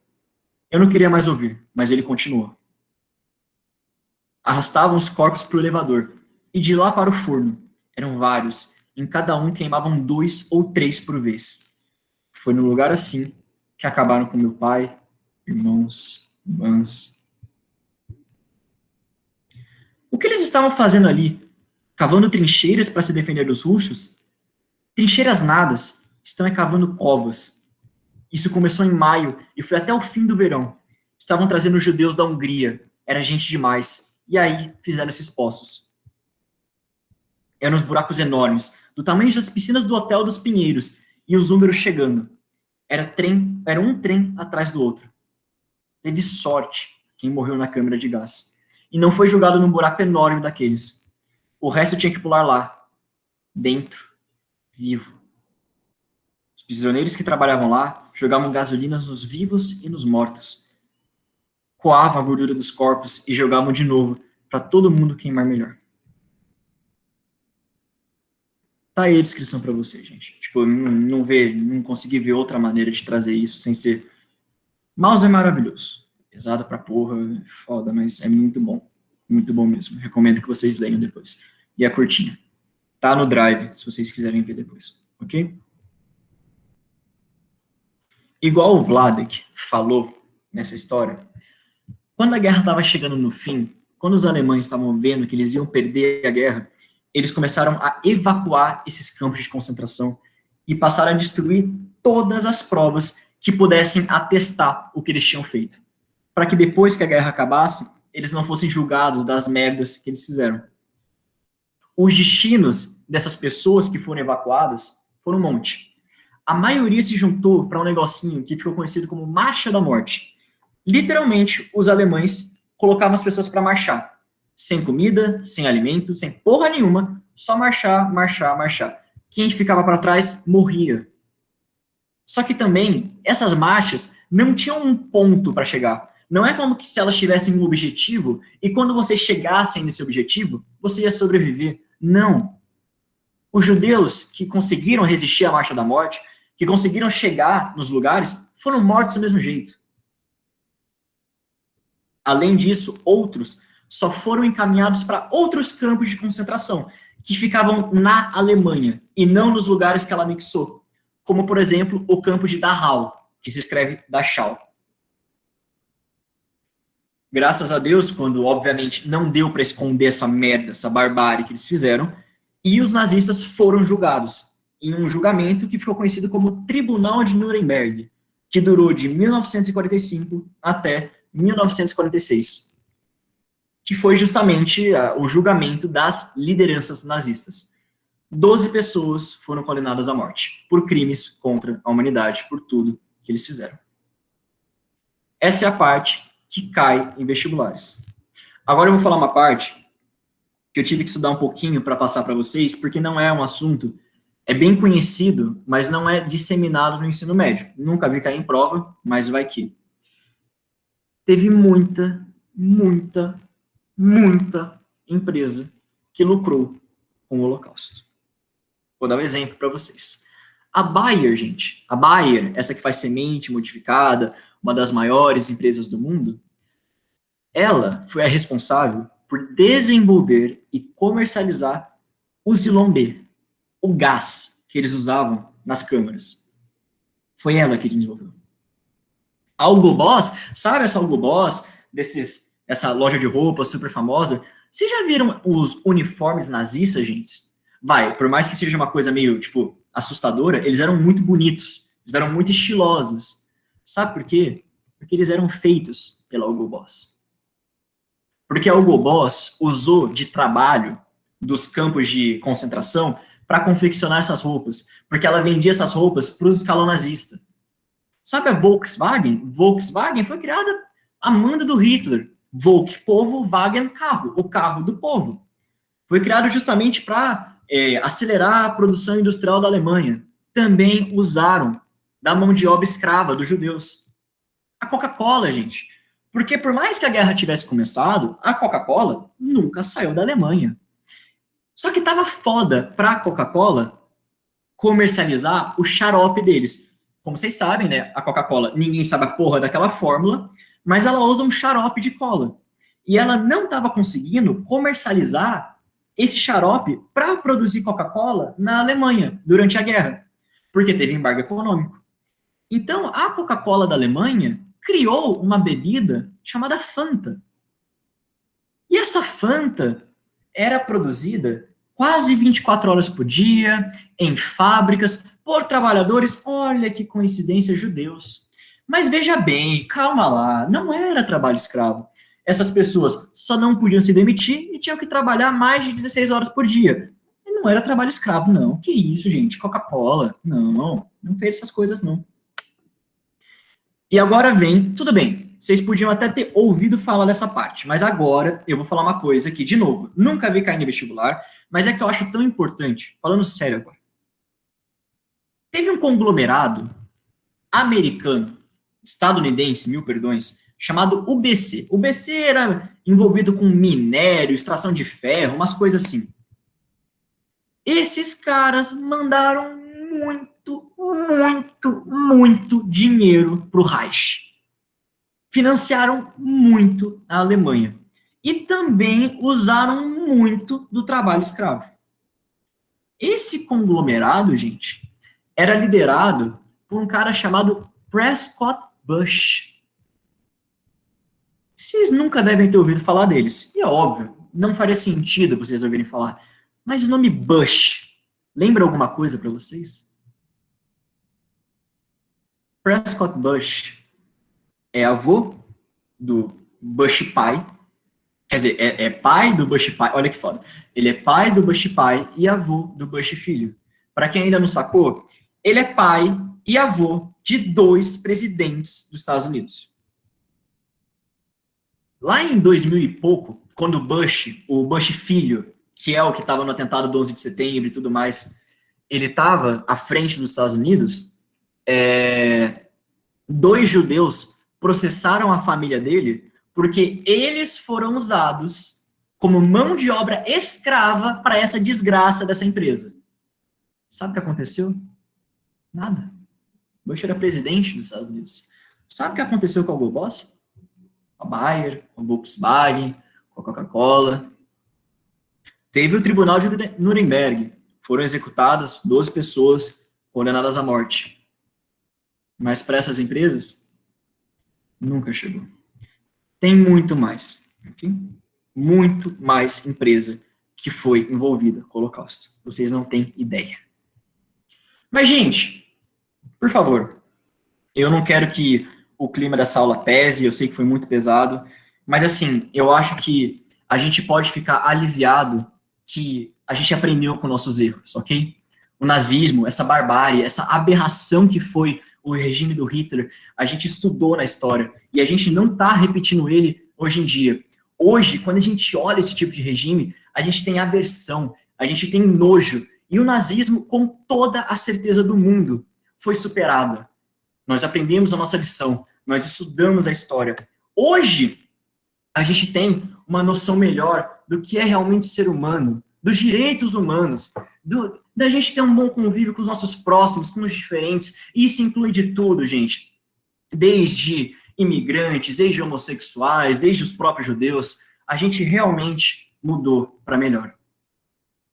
Eu não queria mais ouvir, mas ele continuou. Arrastavam os corpos para o elevador, e de lá para o forno. Eram vários, em cada um queimavam 2 ou 3 por vez. Foi num lugar assim que acabaram com meu pai, irmãos, irmãs. O que eles estavam fazendo ali? Cavando trincheiras para se defender dos russos? Trincheiras nadas, estão cavando covas. Isso começou em maio e foi até o fim do verão. Estavam trazendo os judeus da Hungria. Era gente demais. E aí fizeram esses poços. Eram uns buracos enormes, do tamanho das piscinas do Hotel dos Pinheiros, e os húngaros chegando. Era um trem atrás do outro. Teve sorte quem morreu na câmara de gás. E não foi jogado num buraco enorme daqueles. O resto tinha que pular lá, dentro, vivo. Os prisioneiros que trabalhavam lá jogavam gasolina nos vivos e nos mortos. Coavam a gordura dos corpos e jogavam de novo para todo mundo queimar melhor. Tá aí a descrição para você, gente. Tipo, não consegui ver outra maneira de trazer isso sem ser... Mouse é maravilhoso. Pesado pra porra, foda, mas é muito bom. Muito bom mesmo. Recomendo que vocês leiam depois. E é curtinha. Tá no Drive, se vocês quiserem ver depois. Ok? igual o Vladek falou nessa história, quando a guerra estava chegando no fim, quando os alemães estavam vendo que eles iam perder a guerra, eles começaram a evacuar esses campos de concentração e passaram a destruir todas as provas que pudessem atestar o que eles tinham feito, para que depois que a guerra acabasse, eles não fossem julgados das merdas que eles fizeram. Os destinos dessas pessoas que foram evacuadas foram um monte. A maioria se juntou para um negocinho que ficou conhecido como Marcha da Morte. Literalmente, os alemães colocavam as pessoas para marchar, sem comida, sem alimento, sem porra nenhuma, só marchar, marchar, marchar. Quem ficava para trás morria. Só que também, essas marchas não tinham um ponto para chegar. Não é como que se elas tivessem um objetivo, e quando vocês chegassem nesse objetivo, você ia sobreviver. Não. Os judeus que conseguiram resistir à Marcha da Morte, que conseguiram chegar nos lugares, foram mortos do mesmo jeito. Além disso, outros só foram encaminhados para outros campos de concentração, que ficavam na Alemanha, e não nos lugares que ela anexou, como, por exemplo, o campo de Dachau, que se escreve Dachau. Graças a Deus, quando, obviamente, não deu para esconder essa merda, essa barbárie que eles fizeram, e os nazistas foram julgados, em um julgamento que ficou conhecido como Tribunal de Nuremberg, que durou de 1945 até 1946, que foi justamente o julgamento das lideranças nazistas. 12 pessoas foram condenadas à morte, por crimes contra a humanidade, por tudo que eles fizeram. Essa é a parte que cai em vestibulares. Agora eu vou falar uma parte que eu tive que estudar um pouquinho para passar para vocês, porque não é um assunto, é bem conhecido, mas não é disseminado no ensino médio. Nunca vi cair em prova, mas vai que. Teve muita empresa que lucrou com o Holocausto. Vou dar um exemplo para vocês. A Bayer, gente, a Bayer, essa que faz semente modificada, uma das maiores empresas do mundo, ela foi a responsável por desenvolver e comercializar o Zilon B, o gás que eles usavam nas câmeras. Foi ela que desenvolveu. A Hugo Boss, sabe essa Hugo Boss, essa loja de roupa super famosa? Vocês já viram os uniformes nazistas, gente? Vai, por mais que seja uma coisa meio, tipo, assustadora, eles eram muito bonitos, eles eram muito estilosos. Sabe por quê? Porque eles eram feitos pela Hugo Boss. Porque a Hugo Boss usou de trabalho dos campos de concentração para confeccionar essas roupas, porque ela vendia essas roupas para o escalão nazista. Sabe a Volkswagen? Volkswagen foi criada a manda do Hitler. Volk, povo, Wagen, carro, o carro do povo. Foi criado justamente para acelerar a produção industrial da Alemanha. Também usaram da mão de obra escrava dos judeus. A Coca-Cola, gente. Porque por mais que a guerra tivesse começado, a Coca-Cola nunca saiu da Alemanha. Só que tava foda para a Coca-Cola comercializar o xarope deles. Como vocês sabem, né, a Coca-Cola, ninguém sabe a porra daquela fórmula, mas ela usa um xarope de cola. E ela não estava conseguindo comercializar esse xarope para produzir Coca-Cola na Alemanha durante a guerra, porque teve embargo econômico. Então, a Coca-Cola da Alemanha criou uma bebida chamada Fanta. E essa Fanta era produzida quase 24 horas por dia, em fábricas, por trabalhadores, olha que coincidência, judeus. Mas veja bem, calma lá, não era trabalho escravo. Essas pessoas só não podiam se demitir e tinham que trabalhar mais de 16 horas por dia. E não era trabalho escravo, não. Que isso, gente? Coca-Cola. Não fez essas coisas, não. E agora vem, tudo bem, vocês podiam até ter ouvido falar dessa parte, mas agora eu vou falar uma coisa que, de novo, nunca vi cair no vestibular, mas é que eu acho tão importante, falando sério agora. Teve um conglomerado americano, estadunidense, mil perdões, chamado UBC. O UBC era envolvido com minério, extração de ferro, umas coisas assim. Esses caras mandaram muito dinheiro para o Reich. Financiaram muito a Alemanha. E também usaram muito do trabalho escravo. Esse conglomerado, gente, era liderado por um cara chamado Prescott Bush. Vocês nunca devem ter ouvido falar deles. E é óbvio, não faria sentido vocês ouvirem falar. Mas o nome Bush lembra alguma coisa para vocês? Prescott Bush é avô do Bush pai. Quer dizer, é pai do Bush pai. Olha que foda. Ele é pai do Bush pai e avô do Bush filho. Para quem ainda não sacou, ele é pai e avô de 2 presidentes dos Estados Unidos. Lá em 2000 e pouco, quando o Bush filho, que é o que estava no atentado do 11 de setembro e tudo mais, ele estava à frente dos Estados Unidos, 2 judeus processaram a família dele porque eles foram usados como mão de obra escrava para essa desgraça dessa empresa. Sabe o que aconteceu? Nada. Bush era presidente dos Estados Unidos. Sabe o que aconteceu com a Hugo Boss? Com a Bayer, com a Volkswagen, com a Coca-Cola. Teve o Tribunal de Nuremberg. Foram executadas 12 pessoas condenadas à morte. Mas para essas empresas, nunca chegou. Tem muito mais. Okay? Muito mais empresa que foi envolvida com o Holocausto. Vocês não têm ideia. Mas, gente, por favor, eu não quero que o clima dessa aula pese, eu sei que foi muito pesado, mas, assim, eu acho que a gente pode ficar aliviado que a gente aprendeu com nossos erros, ok? O nazismo, essa barbárie, essa aberração que foi o regime do Hitler, a gente estudou na história, e a gente não está repetindo ele hoje em dia. Hoje, quando a gente olha esse tipo de regime, a gente tem aversão, a gente tem nojo, e o nazismo, com toda a certeza do mundo, foi superado. Nós aprendemos a nossa lição, nós estudamos a história. Hoje, a gente tem uma noção melhor do que é realmente ser humano, dos direitos humanos, da gente ter um bom convívio com os nossos próximos, com os diferentes, e isso inclui de tudo, gente. Desde imigrantes, desde homossexuais, desde os próprios judeus, a gente realmente mudou para melhor.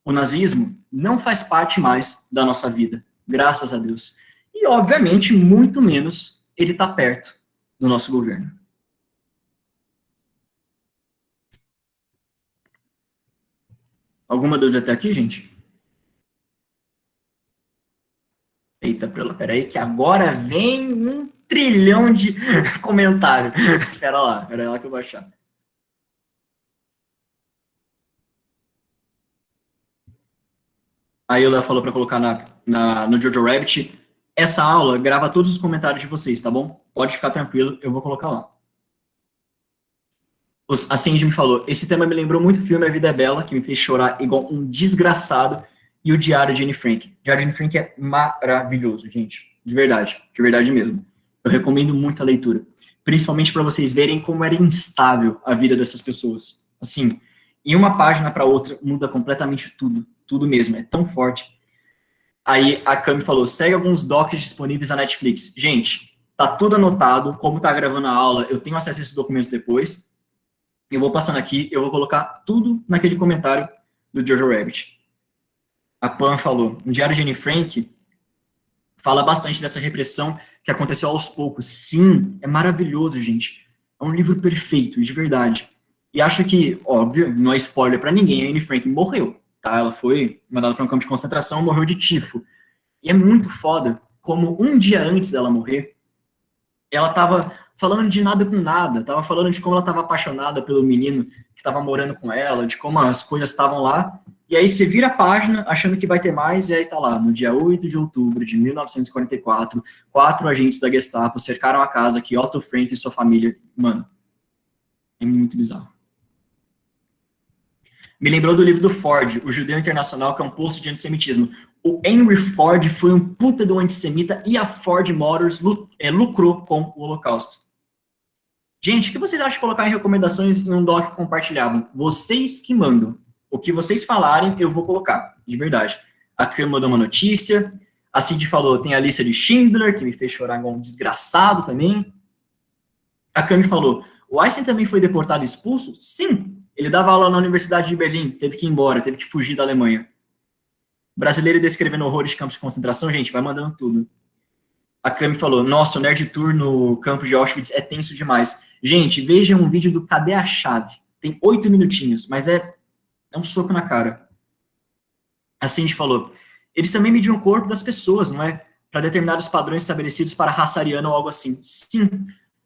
O nazismo não faz parte mais da nossa vida, graças a Deus. E, obviamente, muito menos ele está perto do nosso governo. Alguma dúvida até aqui, gente? Eita, peraí, que agora vem 1 trilhão de comentários. Pera lá que eu vou achar. Aí o Léo falou para colocar no Jojo Rabbit. Essa aula grava todos os comentários de vocês, tá bom? Pode ficar tranquilo, eu vou colocar lá. A Cindy me falou, esse tema me lembrou muito o filme A Vida é Bela, que me fez chorar igual um desgraçado, e o Diário de Anne Frank. O Diário de Anne Frank é maravilhoso, gente. De verdade mesmo. Eu recomendo muito a leitura. Principalmente para vocês verem como era instável a vida dessas pessoas. Assim, em uma página para outra, muda completamente tudo. Tudo mesmo, é tão forte. Aí a Cami falou, segue alguns docs disponíveis na Netflix. Gente, tá tudo anotado, como tá gravando a aula, eu tenho acesso a esses documentos depois. Eu vou passando aqui, eu vou colocar tudo naquele comentário do Jojo Rabbit. A Pam falou, o Diário de Anne Frank fala bastante dessa repressão que aconteceu aos poucos. Sim, é maravilhoso, gente. É um livro perfeito, de verdade. E acho que, óbvio, não é spoiler para ninguém, a Anne Frank morreu, tá? Ela foi mandada para um campo de concentração, morreu de tifo. E é muito foda como um dia antes dela morrer, ela tava falando de nada com nada, tava falando de como ela tava apaixonada pelo menino que tava morando com ela, de como as coisas estavam lá, e aí você vira a página achando que vai ter mais, e aí tá lá, no dia 8 de outubro de 1944, 4 agentes da Gestapo cercaram a casa que Otto Frank e sua família, mano, é muito bizarro. Me lembrou do livro do Ford, O Judeu Internacional, que é um poço de antissemitismo. O Henry Ford foi um puta do antissemita e a Ford Motors lucrou com o Holocausto. Gente, o que vocês acham de colocar em recomendações em um doc compartilhável? Vocês que mandam. O que vocês falarem, eu vou colocar, de verdade. A Cam mandou uma notícia. A Cindy falou, tem a lista de Schindler, que me fez chorar igual um desgraçado também. A Cami falou, o Einstein também foi deportado e expulso? Sim. Ele dava aula na Universidade de Berlim, teve que ir embora, teve que fugir da Alemanha. Brasileiro descrevendo horrores de campos de concentração, gente, vai mandando tudo. A Cami falou, nossa, o Nerd Tour no campo de Auschwitz é tenso demais. Gente, vejam um vídeo do Cadê a Chave? Tem 8 minutinhos, mas é um soco na cara. A Cindy falou, eles também mediam o corpo das pessoas, não é? Para determinados padrões estabelecidos para a raça ariana ou algo assim. Sim.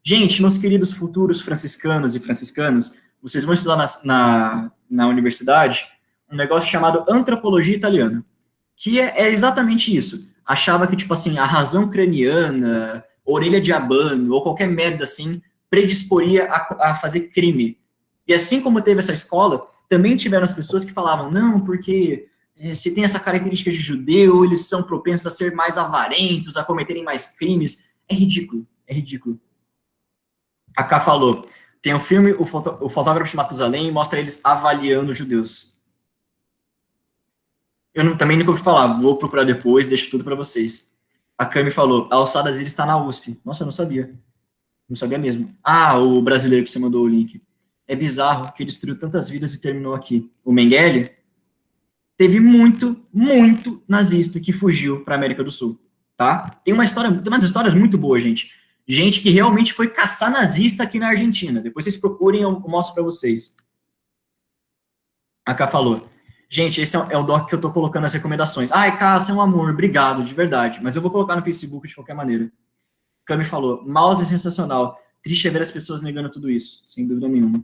Gente, meus queridos futuros franciscanos e franciscanas, vocês vão estudar na universidade um negócio chamado antropologia italiana, que é exatamente isso. Achava que, tipo assim, a razão craniana, orelha de abano, ou qualquer merda assim, predisporia a fazer crime. E assim como teve essa escola, também tiveram as pessoas que falavam, não, porque se tem essa característica de judeu, eles são propensos a ser mais avarentos, a cometerem mais crimes. É ridículo, é ridículo. A Ká falou, tem um filme, o Fotógrafo de Matusalém, mostra eles avaliando os judeus. Eu também nunca ouvi falar, vou procurar depois, deixo tudo para vocês. A Cami falou, a Alçada Zilli está na USP. Nossa, eu não sabia. Não sabia mesmo. Ah, o brasileiro que você mandou o link. É bizarro que ele destruiu tantas vidas e terminou aqui. O Mengele teve muito nazista que fugiu para a América do Sul, tá? Tem umas histórias muito boas, gente. Gente que realmente foi caçar nazista aqui na Argentina. Depois vocês procurem, eu mostro para vocês. A Ká falou, gente, esse é o doc que eu tô colocando as recomendações. Ai, Ká, você é um amor, obrigado, de verdade. Mas eu vou colocar no Facebook de qualquer maneira. Cami falou, Mouse é sensacional. Triste é ver as pessoas negando tudo isso, sem dúvida nenhuma.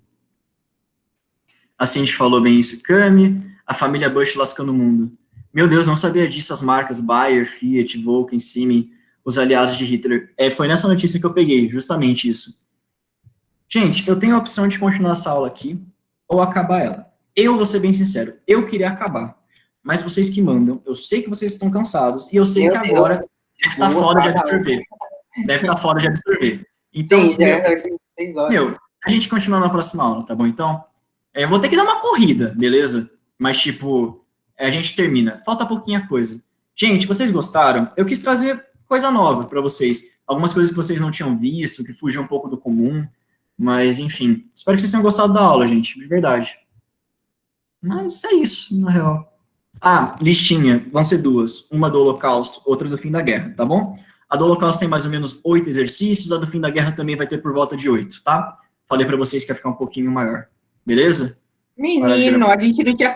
A Cindy falou bem isso. Cami, a família Bush lascando o mundo. Meu Deus, não sabia disso, as marcas Bayer, Fiat, Volkswagen, Siemens, os aliados de Hitler. Foi nessa notícia que eu peguei, justamente isso. Gente, eu tenho a opção de continuar essa aula aqui, ou acabar ela. Eu vou ser bem sincero, eu queria acabar. Mas vocês que mandam, eu sei que vocês estão cansados, e eu sei que agora deve estar fora de absorver. Deve estar fora de absorver. Então, sim, já é 6 horas. Meu, a gente continua na próxima aula, tá bom? Então, eu vou ter que dar uma corrida, beleza? Mas, tipo, a gente termina. Falta pouquinha coisa. Gente, vocês gostaram? Eu quis trazer coisa nova para vocês. Algumas coisas que vocês não tinham visto, que fugiam um pouco do comum. Mas, enfim. Espero que vocês tenham gostado da aula, gente. De verdade. Mas é isso, na real. Ah, listinha. Vão ser 2. Uma do Holocausto, outra do fim da guerra, tá bom? A do Holocausto tem mais ou menos 8 exercícios. A do fim da guerra também vai ter por volta de 8, tá? Falei para vocês que ia ficar um pouquinho maior. Beleza? Menino, a gente não tinha